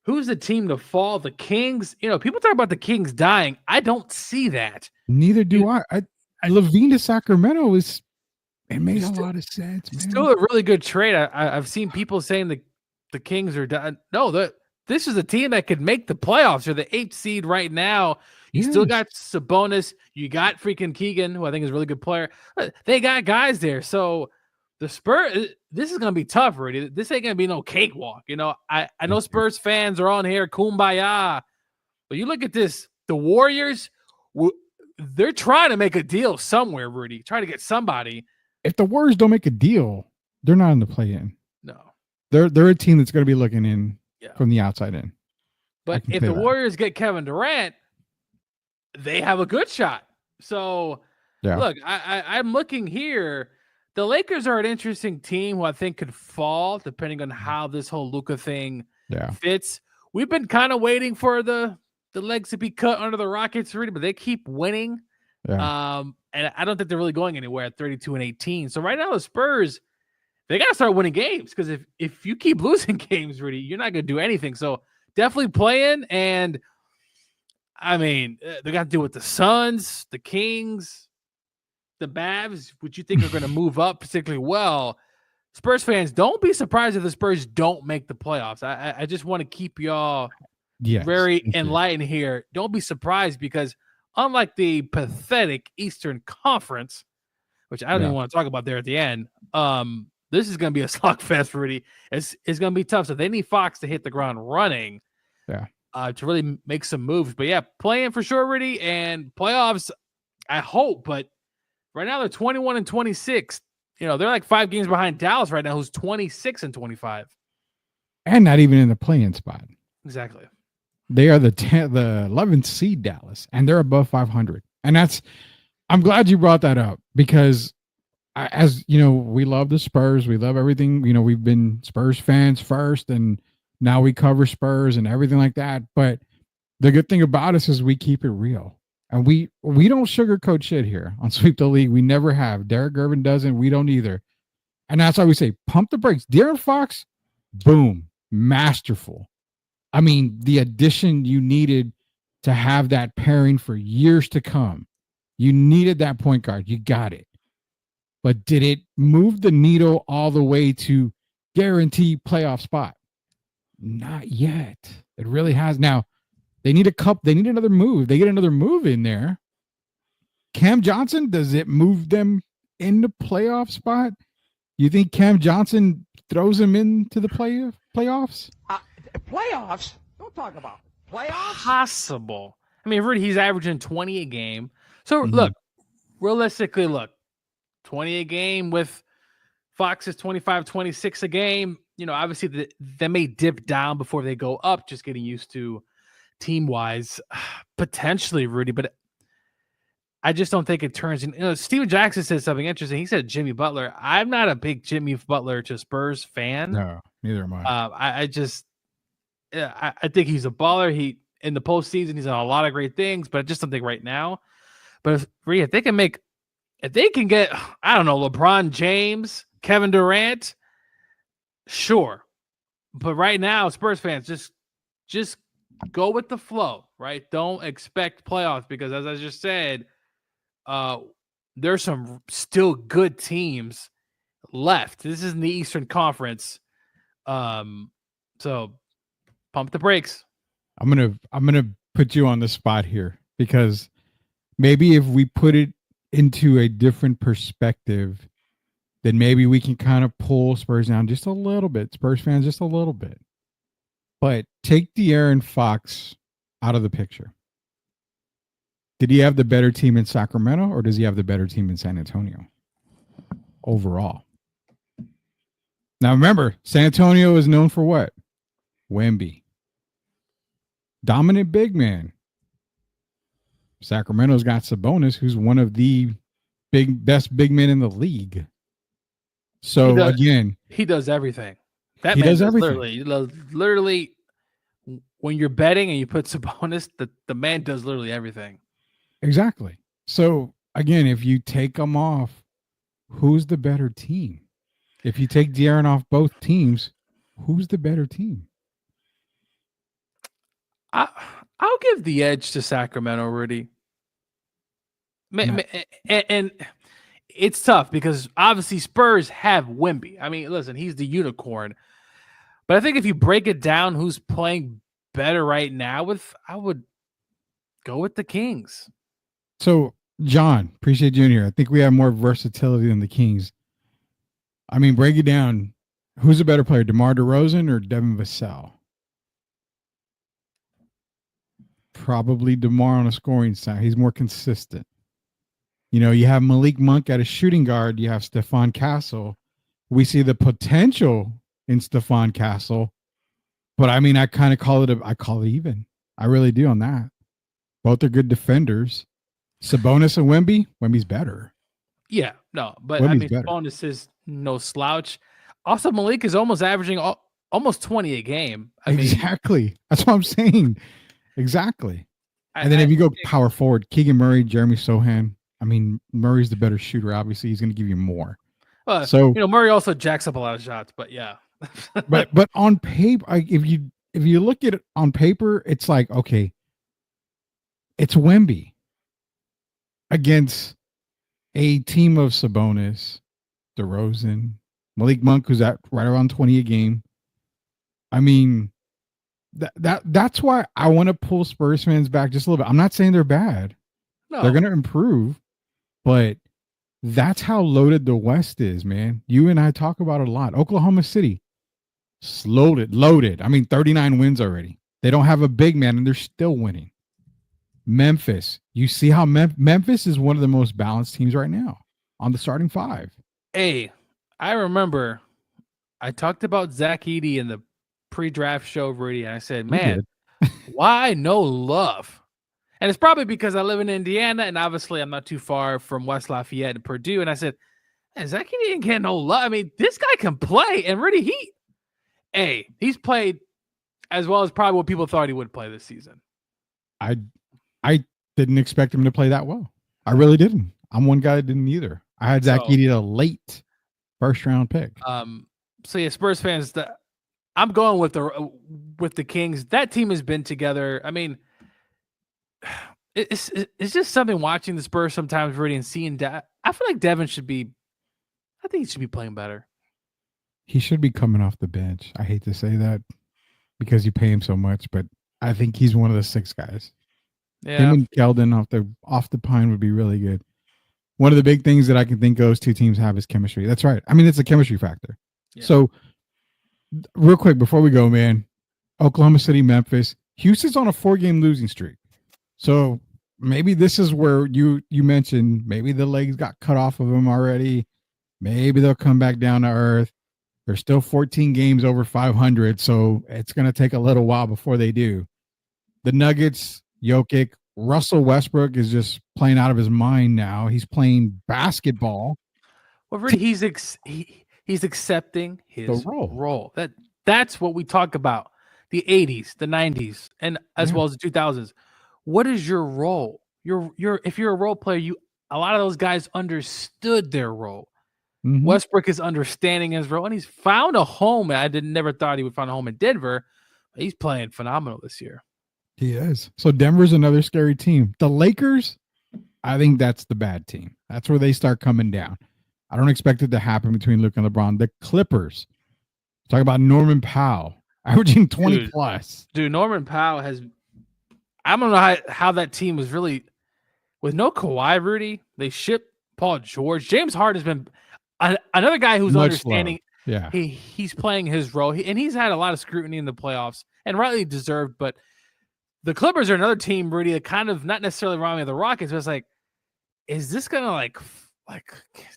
who's the team to fall? The Kings. You know, people talk about the Kings dying. I don't see that. Neither do I. Levine to Sacramento it made a lot of sense, man. Still a really good trade. I've seen people saying the Kings are done. No, this is a team that could make the playoffs. They're the 8th seed right now. You still got Sabonis. You got freaking Keegan, who I think is a really good player. They got guys there. So the Spurs, this is going to be tough, Rudy. This ain't going to be no cakewalk. You know, I know Spurs fans are on here, kumbaya. But you look at this, the Warriors, they're trying to make a deal somewhere, Rudy. Trying to get somebody. If the Warriors don't make a deal, they're not in the play-in. No. They're a team that's going to be looking in from the outside in. But if the Warriors get Kevin Durant, they have a good shot. So, look, I'm looking here. The Lakers are an interesting team who I think could fall depending on how this whole Luka thing fits. We've been kind of waiting for the legs to be cut under the Rockets, Rudy, but they keep winning. Yeah. And I don't think they're really going anywhere at 32 and 18. So right now the Spurs, they got to start winning games because if you keep losing games, Rudy, you're not going to do anything. So definitely playing. And I mean, they got to deal with the Suns, the Kings, the Mavs, which you think are going to move up particularly well. Spurs fans, don't be surprised if the Spurs don't make the playoffs. I just want to keep y'all very enlightened here. Don't be surprised because unlike the pathetic Eastern Conference, which I don't even want to talk about there at the end, this is going to be a slugfest, Rudy. It's going to be tough. So they need Fox to hit the ground running to really make some moves. But yeah, playing for sure, Rudy, and playoffs, I hope. But right now they're 21 and 26. You know, they're like 5 games behind Dallas right now, who's 26 and 25. And not even in the play-in spot. Exactly. They are the 11th seed Dallas, and they're above 500. And I'm glad you brought that up because as you know, we love the Spurs. We love everything. You know, we've been Spurs fans first, and now we cover Spurs and everything like that. But the good thing about us is we keep it real. And we don't sugarcoat shit here on Sweep the League. We never have. Derek Gervin doesn't. We don't either. And that's why we say pump the brakes. De'Aaron Fox, boom, masterful. I mean, the addition you needed to have that pairing for years to come. You needed that point guard. You got it. But did it move the needle all the way to guarantee playoff spot? Not yet. It really has. Now, they need they need another move. They get another move in there. Cam Johnson, does it move them in the playoff spot? You think Cam Johnson throws them into the playoffs? Playoffs? Don't talk about it. Playoffs? Possible. I mean, Rudy, he's averaging 20 a game. So look, realistically, 20 a game with Fox's 25, 26 a game. You know, obviously they may dip down before they go up, just getting used to team-wise, potentially, Rudy, but I just don't think it turns in. You know, Steven Jackson said something interesting. He said Jimmy Butler. I'm not a big Jimmy Butler to Spurs fan. No, neither am I. I think he's a baller. He in the postseason, he's done a lot of great things, but I just don't think right now. But if they can make if they can get, I don't know, LeBron James, Kevin Durant, sure. But right now, Spurs fans, just go with the flow, right? Don't expect playoffs because, as I just said, there's some still good teams left. This is in the Eastern Conference. So pump the brakes. I'm gonna put you on the spot here because maybe if we put it into a different perspective, then maybe we can kind of pull Spurs down just a little bit. Spurs fans, just a little bit. But take De'Aaron Fox out of the picture. Did he have the better team in Sacramento or does he have the better team in San Antonio overall? Now remember, San Antonio is known for what? Wemby. Dominant big man. Sacramento's got Sabonis, who's one of the best big men in the league. So again, he does everything. That he man does everything. Literally, when you're betting and you put Sabonis, the man does literally everything. Exactly. So again, if you take them off, who's the better team? If you take De'Aaron off both teams, who's the better team? I'll give the edge to Sacramento, Rudy. And it's tough because obviously Spurs have Wemby. I mean, listen, he's the unicorn. But I think if you break it down, who's playing better right now, I would go with the Kings. So, John, appreciate you in here. I think we have more versatility than the Kings. I mean, break it down. Who's a better player, DeMar DeRozan or Devin Vassell? Probably DeMar on a scoring side. He's more consistent. You know, you have Malik Monk at a shooting guard. You have Stephon Castle. We see the potential in Stephon Castle. But, I mean, I kind of call it even. I really do on that. Both are good defenders. Sabonis and Wemby's better. Yeah, no, but Wemby's I mean, better. Sabonis is no slouch. Also, Malik is almost averaging almost 20 a game. Exactly. That's what I'm saying. Exactly. And then if you go power forward, Keegan Murray, Jeremy Sohan. I mean, Murray's the better shooter. Obviously, he's going to give you more. So Murray also jacks up a lot of shots, but yeah. but on paper, if you look at it on paper, it's like, okay, it's Wemby against a team of Sabonis, DeRozan, Malik Monk, who's at right around 20 a game. I mean, that's why I want to pull Spurs fans back just a little bit. I'm not saying they're bad. No. They're going to improve, but that's how loaded the West is, man. You and I talk about it a lot. Oklahoma City, loaded. I mean, 39 wins already. They don't have a big man, and they're still winning. Memphis, you see how Memphis is one of the most balanced teams right now on the starting five. Hey, I remember I talked about Zach Edey in the pre-draft show, Rudy, and I said, man, why no love? And it's probably because I live in Indiana, and obviously I'm not too far from West Lafayette and Purdue. And I said, man, Zach Edey didn't get no love. I mean, this guy can play, and Rudy, he's played as well as probably what people thought he would play this season. I didn't expect him to play that well. I really didn't. I'm one guy that didn't either. I had Zach Edey a late first round pick. So yeah, Spurs fans, I'm going with the Kings. That team has been together. I mean, it's just something watching the Spurs sometimes, Rudy, and seeing that. I feel like Devin should be. I think he should be playing better. He should be coming off the bench. I hate to say that because you pay him so much, but I think he's one of the 6 guys. Yeah. Him and Keldon off the pine would be really good. One of the big things that I can think those two teams have is chemistry. That's right. I mean, it's a chemistry factor. Yeah. So, real quick before we go, man, Oklahoma City, Memphis, Houston's on a 4-game losing streak. So maybe this is where you mentioned maybe the legs got cut off of them already. Maybe they'll come back down to earth. There's still 14 games over 500, so it's going to take a little while before they do. The Nuggets, Jokic, Russell Westbrook is just playing out of his mind now. He's playing basketball. Well, really, he's accepting his role. That's what we talk about. The 80s, the 90s, and as well as the 2000s. What is your role? If you're a role player, you a lot of those guys understood their role. Mhm. Westbrook is understanding his role, and he's found a home. I never thought he would find a home in Denver. But he's playing phenomenal this year. He is. So Denver's another scary team. The Lakers, I think that's the bad team. That's where they start coming down. I don't expect it to happen between Luka and LeBron. The Clippers, talk about Norman Powell, averaging 20 plus. Dude, Norman Powell has – I don't know how that team was really – with no Kawhi, Rudy, they shipped Paul George. James Harden's been another guy who's Much understanding – Yeah. He's playing his role. And he's had a lot of scrutiny in the playoffs, and rightly deserved. But the Clippers are another team, Rudy, that kind of not necessarily wrong with the Rockets, but it's like, is this going to like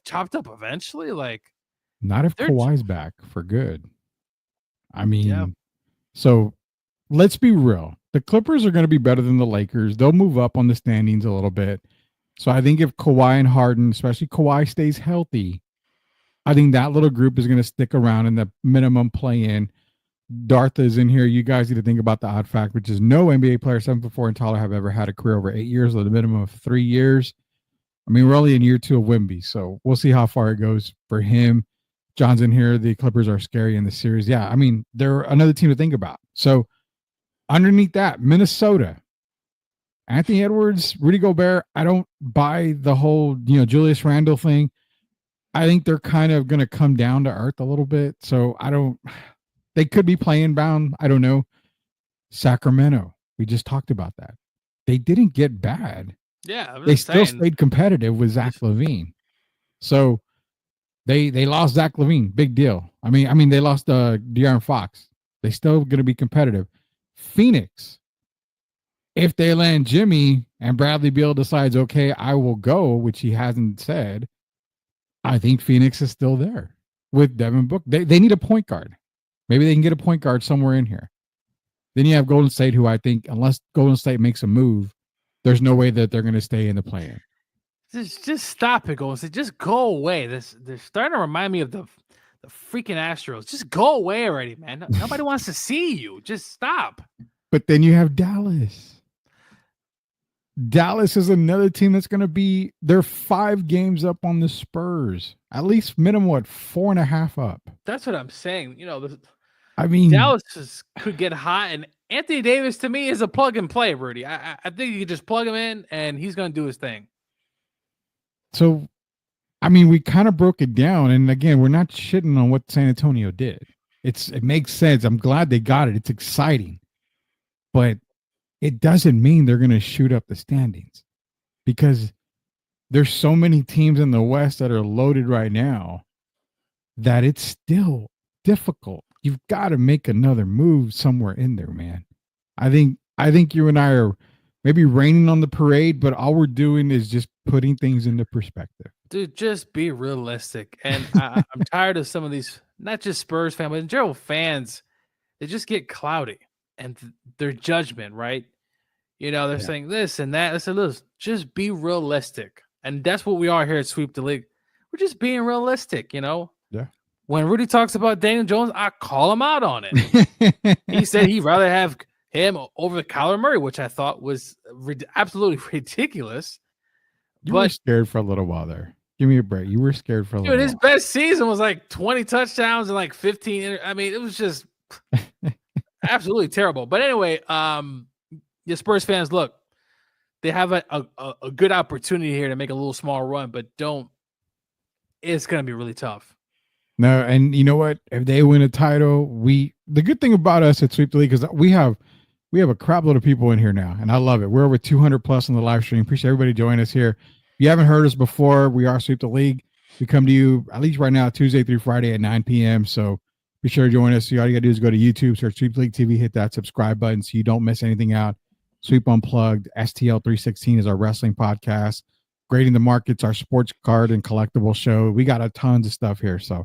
chopped up eventually? Like, Not if Kawhi's back for good. I mean, so let's be real. The Clippers are going to be better than the Lakers. They'll move up on the standings a little bit. So I think if Kawhi and Harden, especially Kawhi, stays healthy, I think that little group is going to stick around in the minimum play-in. Darth is in here. You guys need to think about the odd fact, which is no NBA player 7'4" and taller have ever had a career over 8 years with a minimum of 3 years. I mean, we're only in year 2 of Wemby, so we'll see how far it goes for him. John's in here. The Clippers are scary in the series. Yeah, I mean, they're another team to think about. So underneath that, Minnesota, Anthony Edwards, Rudy Gobert. I don't buy the whole, Julius Randle thing. I think they're kind of going to come down to earth a little bit. So they could be playing bound. I don't know. Sacramento, we just talked about that. They didn't get bad. Yeah, they still stayed competitive with Zach LaVine. So they lost Zach LaVine, big deal. I mean they lost De'Aaron Fox. They still going to be competitive. Phoenix, if they land Jimmy and Bradley Beal decides, okay, I will go, which he hasn't said, I think Phoenix is still there with Devin Booker. They need a point guard. Maybe they can get a point guard somewhere in here. Then you have Golden State, who I think, unless Golden State makes a move, there's no way that they're going to stay in the play-in. Just stop it, Golden State. Just go away. They're starting to remind me of the freaking Astros. Just go away already, man. Nobody wants to see you. Just stop. But then you have Dallas. Dallas is another team that's going to be, they're 5 games up on the Spurs. At least minimum, 4.5 up. That's what I'm saying. Dallas could get hot, and Anthony Davis to me is a plug and play, Rudy. I think you could just plug him in, and he's going to do his thing. So, we kind of broke it down, and again, we're not shitting on what San Antonio did. It makes sense. I'm glad they got it. It's exciting, but it doesn't mean they're going to shoot up the standings, because there's so many teams in the West that are loaded right now that it's still difficult. You've got to make another move somewhere in there, man. I think you and I are maybe raining on the parade, but all we're doing is just putting things into perspective. Dude, just be realistic. And I'm tired of some of these, not just Spurs fans, but in general fans, they just get cloudy and their judgment, right? They're saying this and that. Listen, just be realistic. And that's what we are here at Sweep the League. We're just being realistic, Yeah. When Rudy talks about Daniel Jones, I call him out on it. He said he'd rather have him over Kyler Murray, which I thought was absolutely ridiculous. You were scared for a little while there. Give me a break. You were scared for a little while. His best season was like 20 touchdowns and like 15. It was just absolutely terrible. But anyway, the Spurs fans, look, they have a good opportunity here to make a little small run, but it's going to be really tough. No, and you know what? If they win a title, the good thing about us at Sweep the League is that we have a crap load of people in here now, and I love it. We're over 200 plus on the live stream. Appreciate everybody joining us here. If you haven't heard us before, we are Sweep the League. We come to you at least right now Tuesday through Friday at 9 p.m. So be sure to join us. All you gotta do is go to YouTube, search Sweep the League TV, hit that subscribe button so you don't miss anything out. Sweep Unplugged, STL 316 is our wrestling podcast. Grading the Markets, our sports card and collectible show. We got a tons of stuff here. So,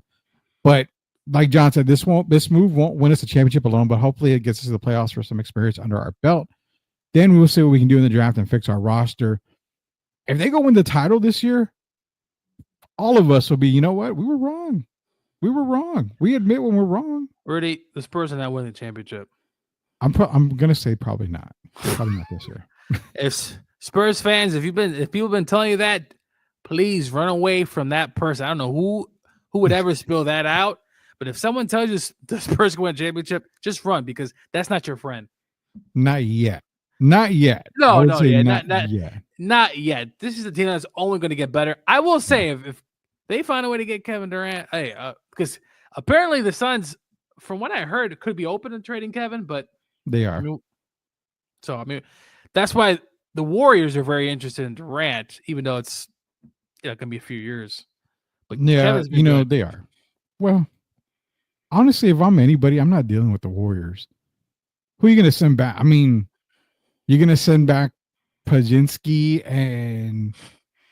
but like John said, this move won't win us a championship alone, but hopefully it gets us to the playoffs for some experience under our belt. Then we'll see what we can do in the draft and fix our roster. If they go win the title this year, all of us will be, you know what? We were wrong. We admit when we're wrong. Rudy, the Spurs are not winning the championship. I'm going to say probably not. Probably not this year. If Spurs fans, if people have been telling you that, please run away from that person. I don't know who would ever spill that out, but if someone tells you this person win a championship, just run because that's not your friend. Not yet. Not yet. No, not yet. Not yet. This is a team that's only going to get better. I will say if they find a way to get Kevin Durant, because apparently the Suns, from what I heard, could be open to trading Kevin, but they are. I mean, that's why the Warriors are very interested in Durant, even though it's going to be a few years. But yeah, they are. Well, honestly, if I'm anybody, I'm not dealing with the Warriors. Who are you going to send back? I mean, you're going to send back Pazinski, and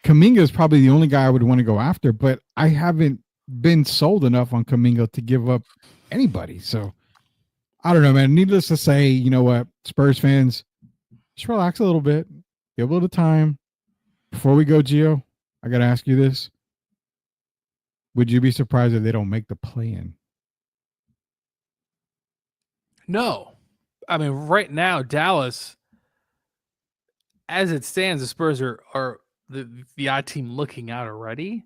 Kuminga is probably the only guy I would want to go after, but I haven't been sold enough on Kuminga to give up anybody. So I don't know, man. Needless to say, you know what, Spurs fans, just relax a little bit. Give a little time. Before we go, Gio, I got to ask you this. Would you be surprised if they don't make the play-in? No. I mean, right now, Dallas, as it stands, the Spurs are the odd team looking out already.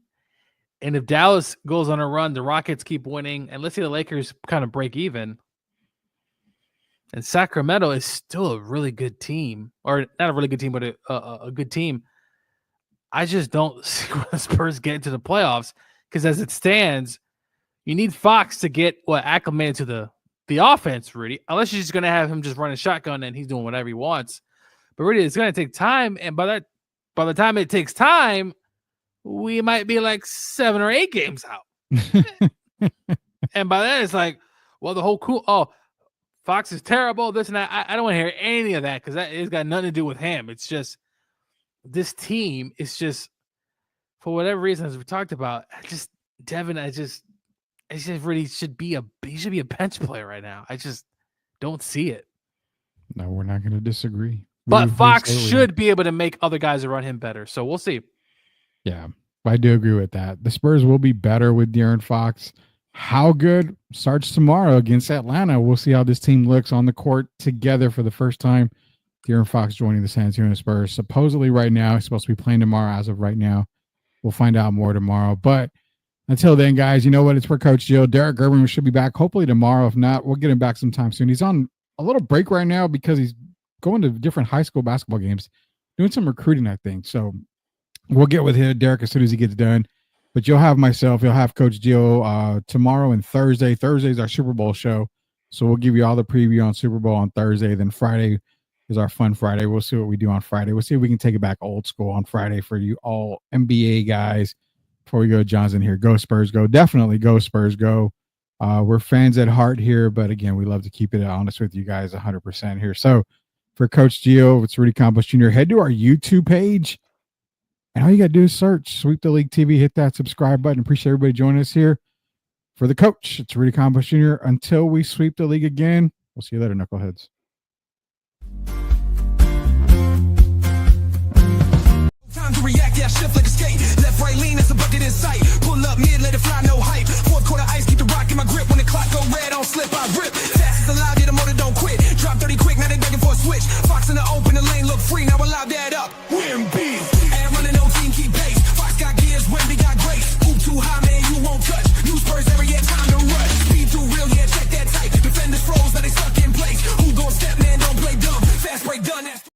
And if Dallas goes on a run, the Rockets keep winning, and let's say the Lakers kind of break even, and Sacramento is still a really good team, or not a really good team, but a good team. I just don't see where the Spurs get into the playoffs because as it stands, you need Fox to get acclimated to the offense, really, unless you're just going to have him just running shotgun and he's doing whatever he wants. But really, it's going to take time, and by the time it takes time, we might be like 7 or 8 games out. And by then, it's like, well, the whole Fox is terrible, this and that. I don't want to hear any of that because it's got nothing to do with him. It's just this team is just, for whatever reason, as we talked about, Devin, I just really should be a bench player right now. I just don't see it. No, we're not going to disagree. But Fox should be able to make other guys around him better. So we'll see. Yeah, I do agree with that. The Spurs will be better with De'Aaron Fox. How good starts tomorrow against Atlanta. We'll see how this team looks on the court together for the first time. De'Aaron Fox joining the San Antonio Spurs. Supposedly right now, he's supposed to be playing tomorrow as of right now. We'll find out more tomorrow. But until then, guys, you know what? It's for Coach Joe. Derek Gerben should be back hopefully tomorrow. If not, we'll get him back sometime soon. He's on a little break right now because he's going to different high school basketball games, doing some recruiting, I think. So we'll get with him, Derek, as soon as he gets done. But you'll have myself, you'll have Coach Gio tomorrow and Thursday. Thursday's our Super Bowl show. So we'll give you all the preview on Super Bowl on Thursday. Then Friday is our fun Friday. We'll see what we do on Friday. We'll see if we can take it back old school on Friday for you all NBA guys. Before we go, John's in here. Go Spurs, go. Definitely go Spurs, go. We're fans at heart here, but again, we love to keep it honest with you guys 100% here. So for Coach Gio, it's Rudy Campos Jr., head to our YouTube page. And all you got to do is search Sweep the League TV, hit that subscribe button. Appreciate everybody joining us here. For the coach, it's Rudy Campos Jr. Until we sweep the league again, we'll see you later, knuckleheads. Time to react, yeah, shift like a skate. Left, right, lean, it's a bucket in sight. Pull up mid, let it fly, no hype. Fourth quarter ice, keep the rock in my grip. When the clock go red, don't slip, I rip. Fast as allowed, yeah, the motor don't quit. Drop 30 quick, now they begging for a switch. Fox in the open, the lane look free, now allow that up. Wimby, and running no team, keep pace. Fox got gears, Wimby got grace. Hoop too high, man, you won't touch. New Spurs every year, time to rush. Speed too real, yeah, check that tight. Defenders froze, now they stuck in place. Who gon' step, man, don't play dumb. Fast break done, that's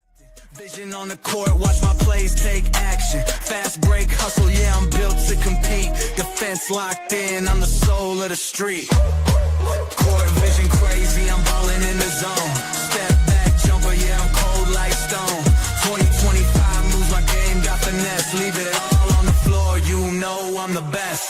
vision on the court, watch my plays take action. Fast break, hustle, yeah, I'm built to compete. Defense locked in, I'm the soul of the street. Court vision crazy, I'm ballin' in the zone. Step back, jumper, yeah, I'm cold like stone. 2025 moves my game, got finesse. Leave it all on the floor, you know I'm the best.